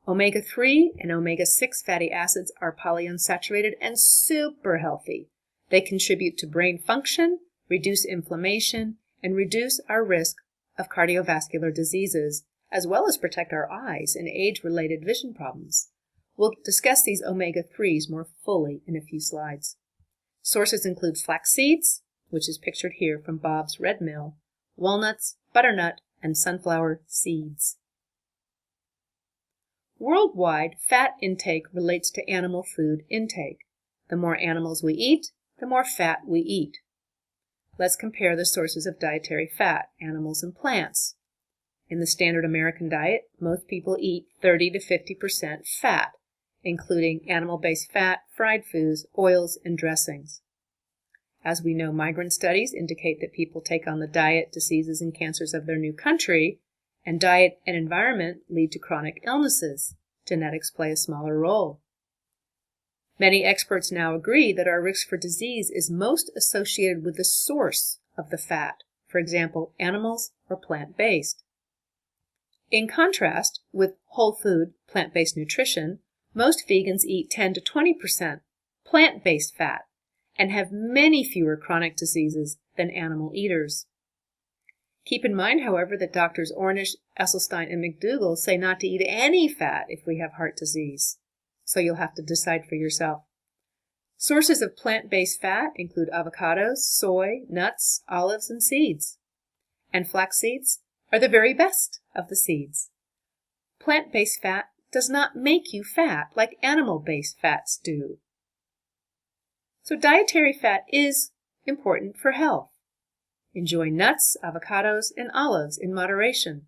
Omega-3 and omega-6 fatty acids are polyunsaturated and super healthy. They contribute to brain function, reduce inflammation, and reduce our risk of cardiovascular diseases, as well as protect our eyes in age-related vision problems. We'll discuss these omega-3s more fully in a few slides. Sources include flax seeds, which is pictured here from Bob's Red Mill, walnuts, butternut, and sunflower seeds. Worldwide, fat intake relates to animal food intake. The more animals we eat, the more fat we eat. Let's compare the sources of dietary fat, animals and plants. In the standard American diet, most people eat 30 to 50% fat, including animal-based fat, fried foods, oils, and dressings. As we know, migrant studies indicate that people take on the diet, diseases, and cancers of their new country, and diet and environment lead to chronic illnesses. Genetics play a smaller role. Many experts now agree that our risk for disease is most associated with the source of the fat, for example, animals or plant-based. In contrast, with whole food, plant-based nutrition, most vegans eat 10 to 20% plant-based fat and have many fewer chronic diseases than animal eaters. Keep in mind, however, that Drs. Ornish, Esselstyn, and McDougall say not to eat any fat if we have heart disease, so you'll have to decide for yourself. Sources of plant-based fat include avocados, soy, nuts, olives, and seeds. And flax seeds are the very best of the seeds. Plant-based fat does not make you fat like animal-based fats do. So dietary fat is important for health. Enjoy nuts, avocados, and olives in moderation.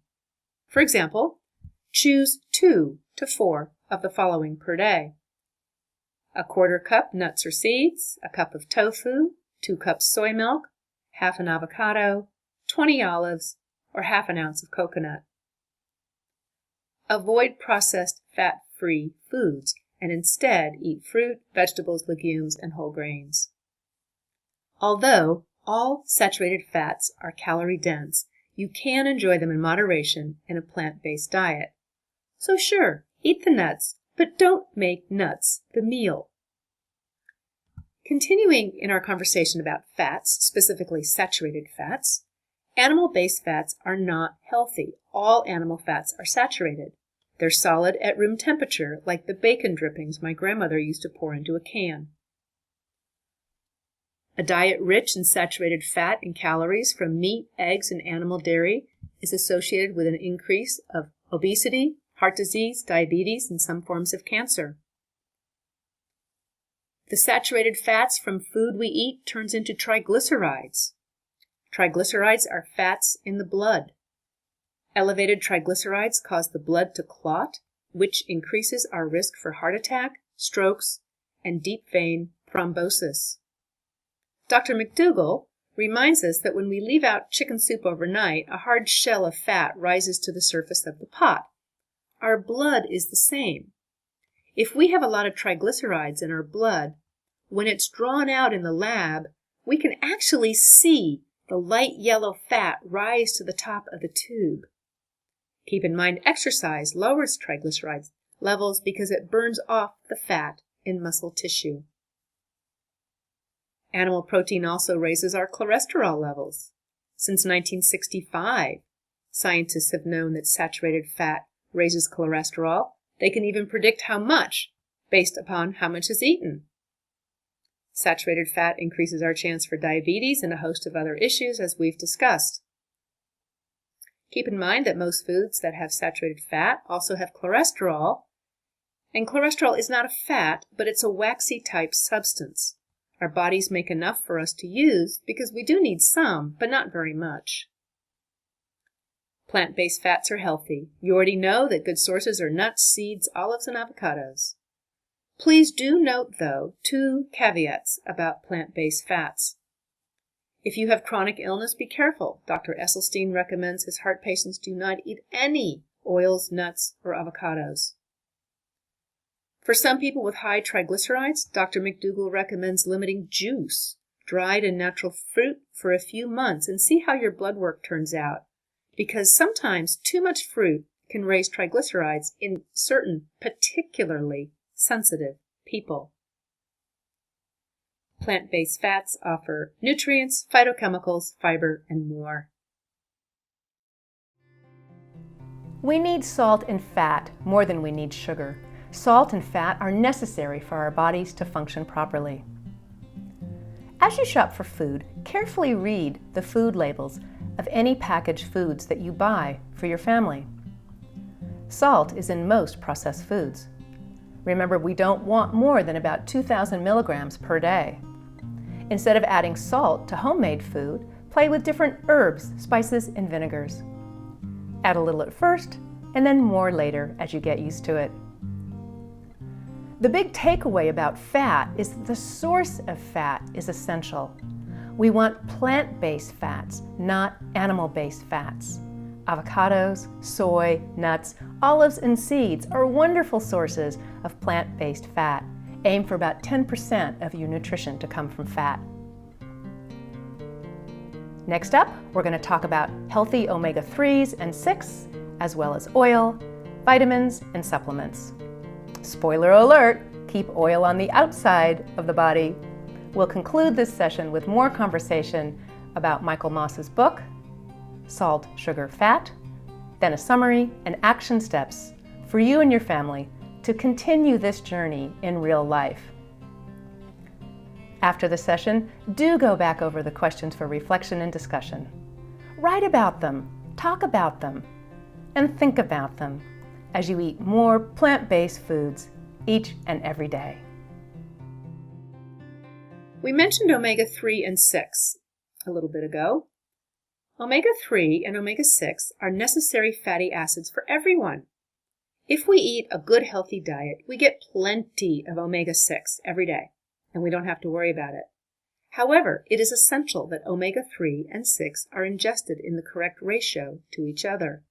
For example, choose 2 to 4 of the following per day. A 1/4 cup nuts or seeds, a cup of tofu, 2 cups soy milk, half an avocado, 20 olives, or half an ounce of coconut. Avoid processed fat-free foods and instead eat fruit, vegetables, legumes, and whole grains. Although all saturated fats are calorie-dense, you can enjoy them in moderation in a plant-based diet. So sure, eat the nuts, but don't make nuts the meal. Continuing in our conversation about fats, specifically saturated fats, animal-based fats are not healthy. All animal fats are saturated. They're solid at room temperature, like the bacon drippings my grandmother used to pour into a can. A diet rich in saturated fat and calories from meat, eggs, and animal dairy is associated with an increase of obesity, heart disease, diabetes, and some forms of cancer. The saturated fats from food we eat turns into triglycerides. Triglycerides are fats in the blood. Elevated triglycerides cause the blood to clot, which increases our risk for heart attack, strokes, and deep vein thrombosis. Dr. McDougall reminds us that when we leave out chicken soup overnight, a hard shell of fat rises to the surface of the pot. Our blood is the same. If we have a lot of triglycerides in our blood, when it's drawn out in the lab, we can actually see the light yellow fat rise to the top of the tube. Keep in mind, exercise lowers triglyceride levels because it burns off the fat in muscle tissue. Animal protein also raises our cholesterol levels. Since 1965, scientists have known that saturated fat raises cholesterol. They can even predict how much based upon how much is eaten. Saturated fat increases our chance for diabetes and a host of other issues, as we've discussed. Keep in mind that most foods that have saturated fat also have cholesterol, And cholesterol is not a fat, but it's a waxy type substance. Our bodies make enough for us to use because we do need some, but not very much. Plant-based fats are healthy. You already know that good sources are nuts, seeds, olives, and avocados. Please do note, though, 2 caveats about plant-based fats. If you have chronic illness, be careful. Dr. Esselstyn recommends his heart patients do not eat any oils, nuts, or avocados. For some people with high triglycerides, Dr. McDougall recommends limiting juice, dried and natural fruit for a few months and see how your blood work turns out, because sometimes too much fruit can raise triglycerides in certain particularly sensitive people. Plant-based fats offer nutrients, phytochemicals, fiber, and more. We need salt and fat more than we need sugar. Salt and fat are necessary for our bodies to function properly. As you shop for food, carefully read the food labels of any packaged foods that you buy for your family. Salt is in most processed foods. Remember, we don't want more than about 2,000 milligrams per day. Instead of adding salt to homemade food, play with different herbs, spices, and vinegars. Add a little at first, and then more later as you get used to it. The big takeaway about fat is that the source of fat is essential. We want plant-based fats, not animal-based fats. Avocados, soy, nuts, olives, and seeds are wonderful sources of plant-based fat. Aim for about 10% of your nutrition to come from fat. Next up, we're going to talk about healthy omega-3s and 6, as well as oil, vitamins, and supplements. Spoiler alert, keep oil on the outside of the body. We'll conclude this session with more conversation about Michael Moss's book, Salt, Sugar, Fat, then a summary and action steps for you and your family to continue this journey in real life. After the session, do go back over the questions for reflection and discussion. Write about them, talk about them, and think about them as you eat more plant-based foods each and every day. We mentioned omega-3 and 6 a little bit ago. Omega-3 and omega-6 are necessary fatty acids for everyone. If we eat a good healthy diet, we get plenty of omega-6 every day, and we don't have to worry about it. However, it is essential that omega-3 and 6 are ingested in the correct ratio to each other.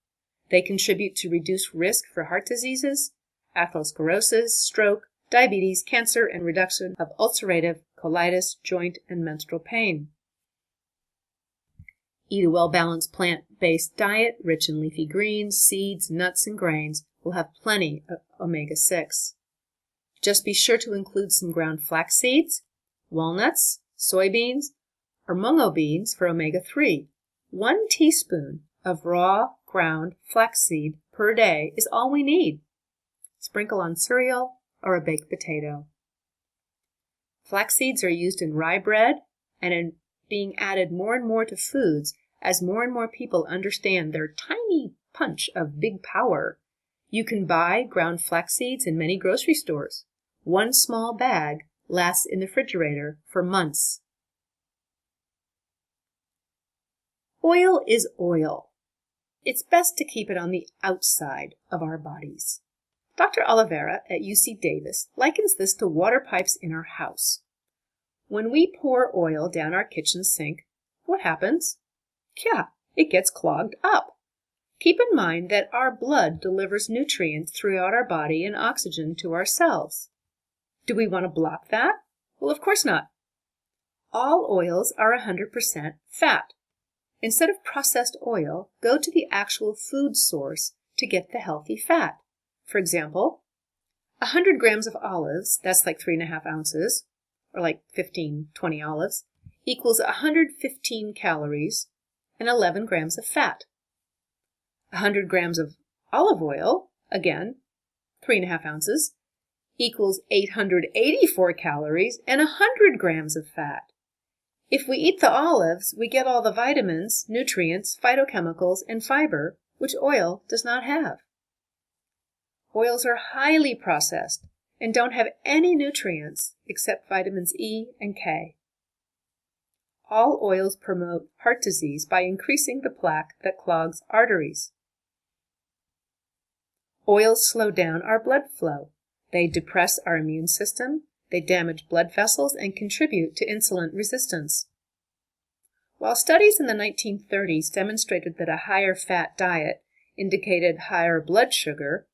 They contribute to reduced risk for heart diseases, atherosclerosis, stroke, diabetes, cancer, and reduction of ulcerative colitis, joint, and menstrual pain. Eat a well-balanced plant-based diet, rich in leafy greens, seeds, nuts, and grains will have plenty of omega-6. Just be sure to include some ground flax seeds, walnuts, soybeans, or mungo beans for omega-3. 1 teaspoon of raw ground flaxseed per day is all we need. Sprinkle on cereal or a baked potato. Flax seeds are used in rye bread and in being added more and more to foods as more and more people understand their tiny punch of big power. You can buy ground flax seeds in many grocery stores. 1 small bag lasts in the refrigerator for months. Oil is oil. It's best to keep it on the outside of our bodies. Dr. Oliveira at UC Davis likens this to water pipes in our house. When we pour oil down our kitchen sink, what happens? Yeah, it gets clogged up. Keep in mind that our blood delivers nutrients throughout our body and oxygen to our cells. Do we want to block that? Well, of course not. All oils are 100% fat. Instead of processed oil, go to the actual food source to get the healthy fat. For example, 100 grams of olives, that's like 3.5 ounces, or like 20 olives, equals 115 calories and 11 grams of fat. 100 grams of olive oil, again, 3.5 ounces, equals 884 calories and 100 grams of fat. If we eat the olives, we get all the vitamins, nutrients, phytochemicals, and fiber, which oil does not have. Oils are highly processed and don't have any nutrients except vitamins E and K. All oils promote heart disease by increasing the plaque that clogs arteries. Oils slow down our blood flow. They depress our immune system, they damage blood vessels, and contribute to insulin resistance. While studies in the 1930s demonstrated that a higher fat diet indicated higher blood sugar,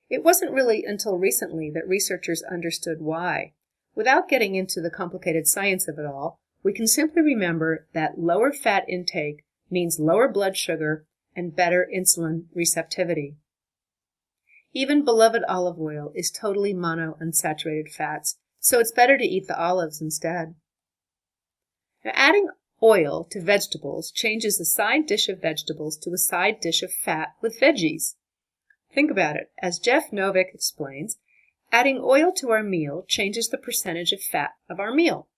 it wasn't really until recently that researchers understood why. Without getting into the complicated science of it all, we can simply remember that lower fat intake means lower blood sugar and better insulin receptivity. Even beloved olive oil is totally monounsaturated fats, so it's better to eat the olives instead. Now, adding oil to vegetables changes a side dish of vegetables to a side dish of fat with veggies. Think about it. As Jeff Novick explains, adding oil to our meal changes the percentage of fat of our meal.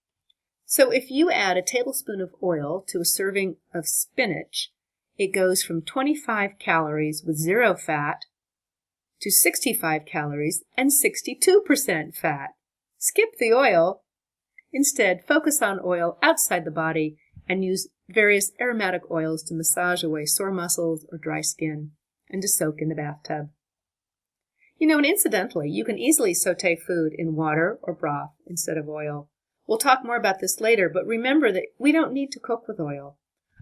So if you add a tablespoon of oil to a serving of spinach, it goes from 25 calories with 0 fat to 65 calories and 62% fat. Skip the oil. Instead, focus on oil outside the body and use various aromatic oils to massage away sore muscles or dry skin and to soak in the bathtub. And incidentally, you can easily saute food in water or broth instead of oil. We'll talk more about this later, but remember that we don't need to cook with oil.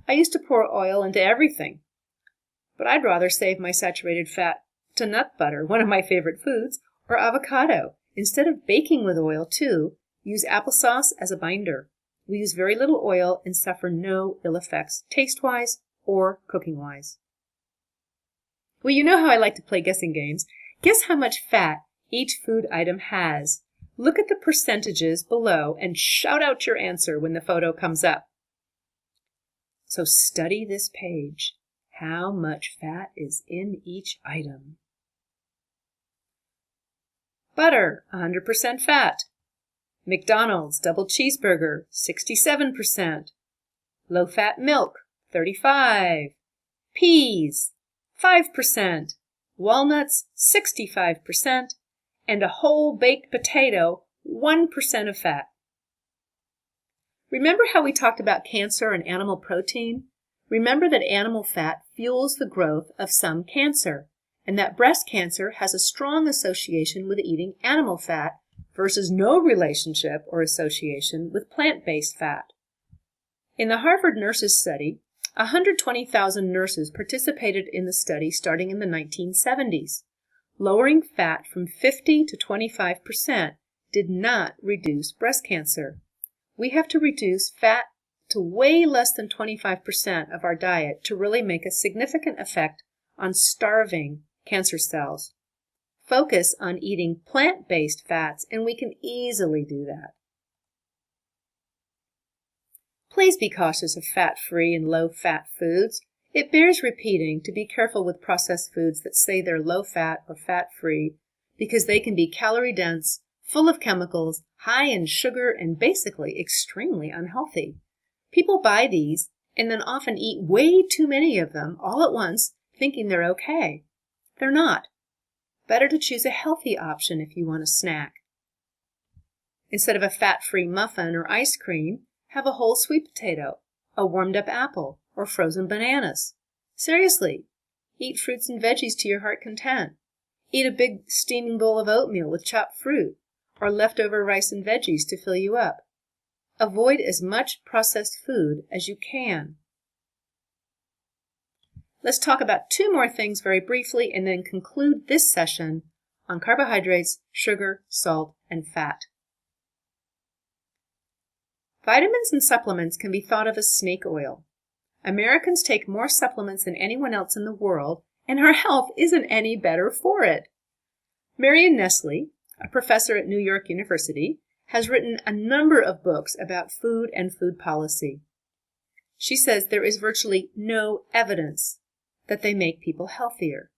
I used to pour oil into everything, but I'd rather save my saturated fat to nut butter, one of my favorite foods, or avocado. Instead of baking with oil, too, use applesauce as a binder. We use very little oil and suffer no ill effects, taste-wise or cooking-wise. Well, you know how I like to play guessing games. Guess how much fat each food item has. Look at the percentages below and shout out your answer when the photo comes up. So study this page. How much fat is in each item? Butter, 100% fat. McDonald's double cheeseburger, 67%. Low-fat milk, 35%. Peas, 5%. Walnuts, 65%. And a whole baked potato, 1% of fat. Remember how we talked about cancer and animal protein? Remember that animal fat fuels the growth of some cancer, and that breast cancer has a strong association with eating animal fat versus no relationship or association with plant-based fat. In the Harvard Nurses Study, 120,000 nurses participated in the study starting in the 1970s. Lowering fat from 50 to 25% did not reduce breast cancer. We have to reduce fat to way less than 25% of our diet to really make a significant effect on starving cancer cells. Focus on eating plant-based fats, and we can easily do that. Please be cautious of fat-free and low-fat foods. It bears repeating to be careful with processed foods that say they're low-fat or fat-free because they can be calorie-dense, full of chemicals, high in sugar, and basically extremely unhealthy. People buy these and then often eat way too many of them all at once, thinking they're okay. They're not. Better to choose a healthy option if you want a snack. Instead of a fat-free muffin or ice cream, have a whole sweet potato, a warmed-up apple, or frozen bananas. Seriously, eat fruits and veggies to your heart content. Eat a big steaming bowl of oatmeal with chopped fruit, or leftover rice and veggies to fill you up. Avoid as much processed food as you can. Let's talk about 2 more things very briefly and then conclude this session on carbohydrates, sugar, salt, and fat. Vitamins and supplements can be thought of as snake oil. Americans take more supplements than anyone else in the world, and our health isn't any better for it. Marion Nestle, a professor at New York University, has written a number of books about food and food policy. She says there is virtually no evidence that they make people healthier.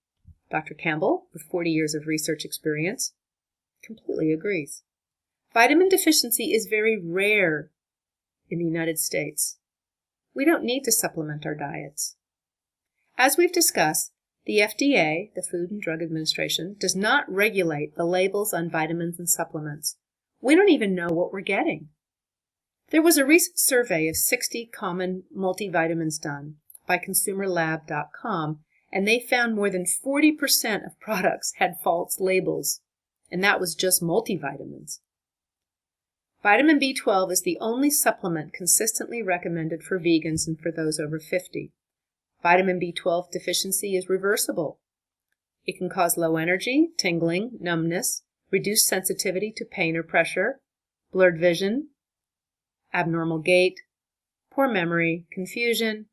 Dr. Campbell, with 40 years of research experience, completely agrees. Vitamin deficiency is very rare in the United States. We don't need to supplement our diets. As we've discussed, The FDA, the Food and Drug Administration, does not regulate the labels on vitamins and supplements. We don't even know what we're getting. There was a recent survey of 60 common multivitamins done by ConsumerLab.com, and they found more than 40% of products had false labels, and that was just multivitamins. Vitamin B12 is the only supplement consistently recommended for vegans and for those over 50. Vitamin B12 deficiency is reversible. It can cause low energy, tingling, numbness, reduced sensitivity to pain or pressure, blurred vision, abnormal gait, poor memory, confusion,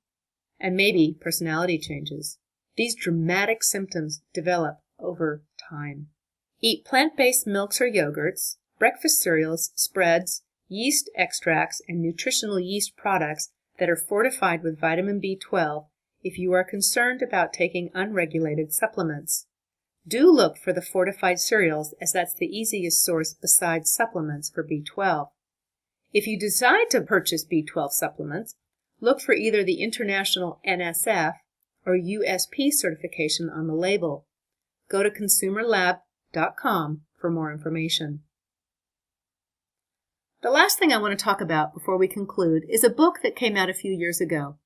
and maybe personality changes. These dramatic symptoms develop over time. Eat plant-based milks or yogurts, breakfast cereals, spreads, yeast extracts, and nutritional yeast products that are fortified with vitamin B12 if you are concerned about taking unregulated supplements. Do look for the fortified cereals, as that's the easiest source besides supplements for B12. If you decide to purchase B12 supplements, look for either the international NSF or USP certification on the label. Go to ConsumerLab.com for more information. The last thing I want to talk about before we conclude is a book that came out a few years ago.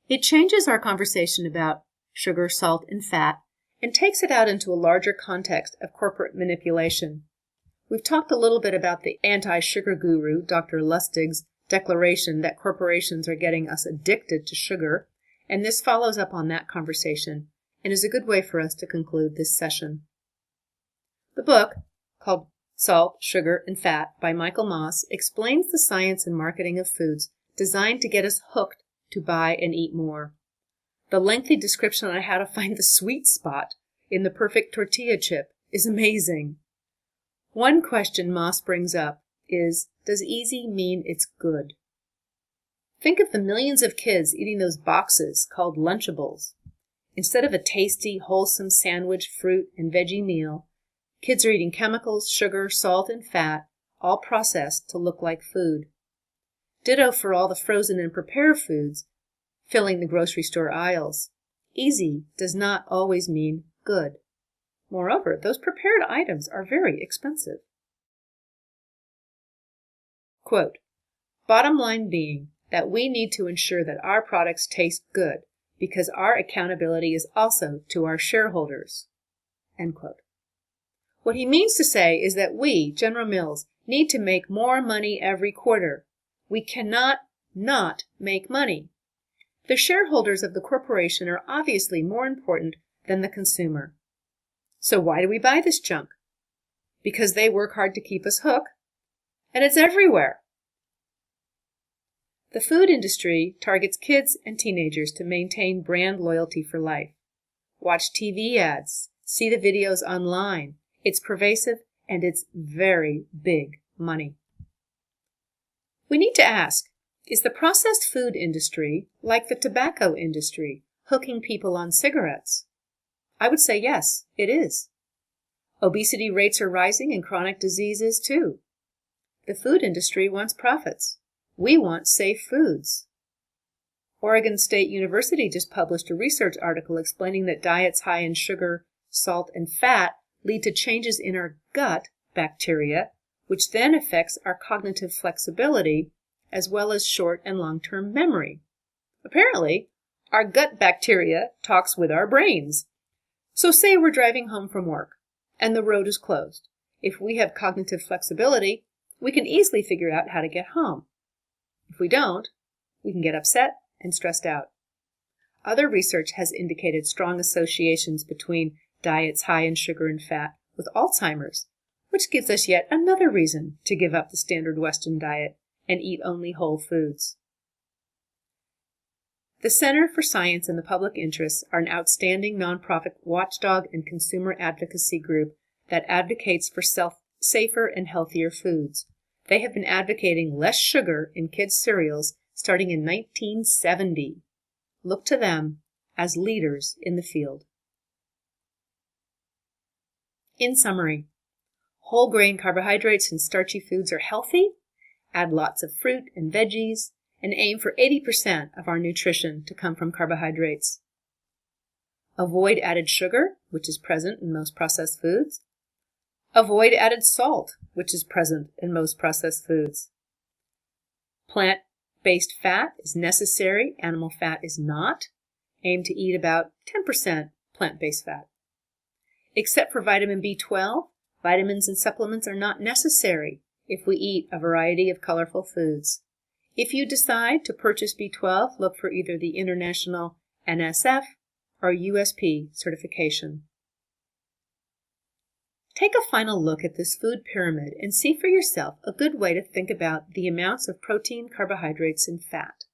It changes our conversation about sugar, salt, and fat and takes it out into a larger context of corporate manipulation. We've talked a little bit about the anti-sugar guru, Dr. Lustig's declaration that corporations are getting us addicted to sugar, and this follows up on that conversation and is a good way for us to conclude this session. The book, called Salt, Sugar, and Fat by Michael Moss, explains the science and marketing of foods designed to get us hooked to buy and eat more. The lengthy description on how to find the sweet spot in the perfect tortilla chip is amazing. One question Moss brings up is, does easy mean it's good? Think of the millions of kids eating those boxes called Lunchables. Instead of a tasty, wholesome sandwich, fruit, and veggie meal, kids are eating chemicals, sugar, salt, and fat, all processed to look like food. Ditto for all the frozen and prepared foods filling the grocery store aisles. Easy does not always mean good. Moreover, those prepared items are very expensive. Quote, bottom line being that we need to ensure that our products taste good because our accountability is also to our shareholders. End quote. What he means to say is that we, General Mills, need to make more money every quarter. We cannot not make money. The shareholders of the corporation are obviously more important than the consumer. So why do we buy this junk? Because they work hard to keep us hooked, and it's everywhere. The food industry targets kids and teenagers to maintain brand loyalty for life. Watch TV ads, see the videos online. It's pervasive, and it's very big money. We need to ask, is the processed food industry, like the tobacco industry, hooking people on cigarettes? I would say yes, it is. Obesity rates are rising and chronic diseases too. The food industry wants profits. We want safe foods. Oregon State University just published a research article explaining that diets high in sugar, salt, and fat lead to changes in our gut bacteria, which then affects our cognitive flexibility as well as short and long-term memory. Apparently, our gut bacteria talks with our brains. So say we're driving home from work and the road is closed. If we have cognitive flexibility, we can easily figure out how to get home. If we don't, we can get upset and stressed out. Other research has indicated strong associations between diets high in sugar and fat with Alzheimer's, which gives us yet another reason to give up the standard Western diet and eat only whole foods. The Center for Science and the Public Interest are an outstanding nonprofit watchdog and consumer advocacy group that advocates for safer and healthier foods. They have been advocating less sugar in kids' cereals starting in 1970. Look to them as leaders in the field. In summary, whole grain carbohydrates and starchy foods are healthy. Add lots of fruit and veggies, and aim for 80% of our nutrition to come from carbohydrates. Avoid added sugar, which is present in most processed foods. Avoid added salt, which is present in most processed foods. Plant-based fat is necessary, animal fat is not. Aim to eat about 10% plant-based fat. Except for vitamin B12, vitamins and supplements are not necessary if we eat a variety of colorful foods. If you decide to purchase B12, look for either the International NSF or USP certification. Take a final look at this food pyramid and see for yourself a good way to think about the amounts of protein, carbohydrates, and fat.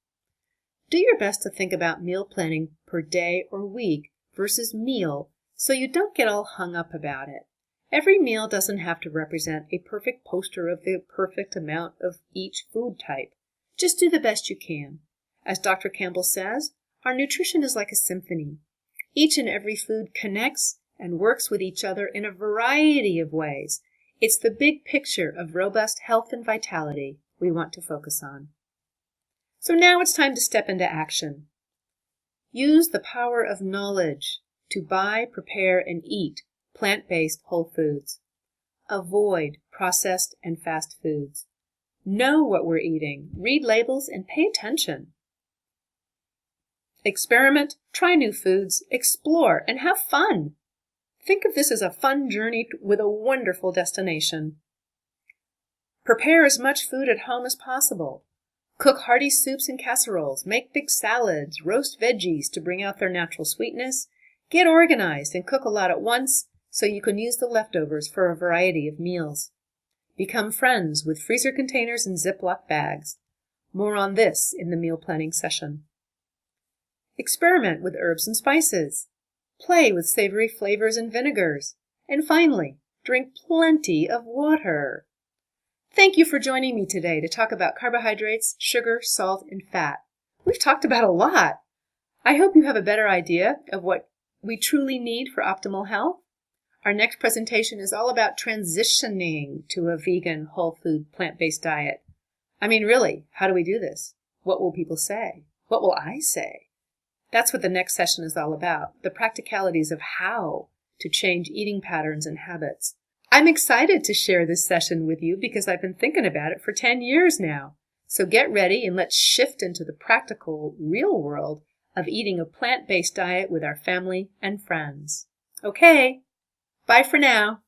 Do your best to think about meal planning per day or week versus meal so you don't get all hung up about it. Every meal doesn't have to represent a perfect poster of the perfect amount of each food type. Just do the best you can. As Dr. Campbell says, our nutrition is like a symphony. Each and every food connects and works with each other in a variety of ways. It's the big picture of robust health and vitality we want to focus on. So now it's time to step into action. Use the power of knowledge to buy, prepare, and eat plant-based whole foods. Avoid processed and fast foods. Know what we're eating, read labels, and pay attention. Experiment, try new foods, explore, and have fun. Think of this as a fun journey with a wonderful destination. Prepare as much food at home as possible. Cook hearty soups and casseroles, make big salads, roast veggies to bring out their natural sweetness. Get organized and cook a lot at once so you can use the leftovers for a variety of meals. Become friends with freezer containers and Ziploc bags. More on this in the meal planning session. Experiment with herbs and spices. Play with savory flavors and vinegars. And finally, drink plenty of water. Thank you for joining me today to talk about carbohydrates, sugar, salt, and fat. We've talked about a lot. I hope you have a better idea of what we truly need for optimal health. Our next presentation is all about transitioning to a vegan, whole food, plant-based diet. I mean, really, how do we do this? What will people say? What will I say? That's what the next session is all about, the practicalities of how to change eating patterns and habits. I'm excited to share this session with you because I've been thinking about it for 10 years now. So get ready and let's shift into the practical, real world of eating a plant-based diet with our family and friends. Okay. Bye for now.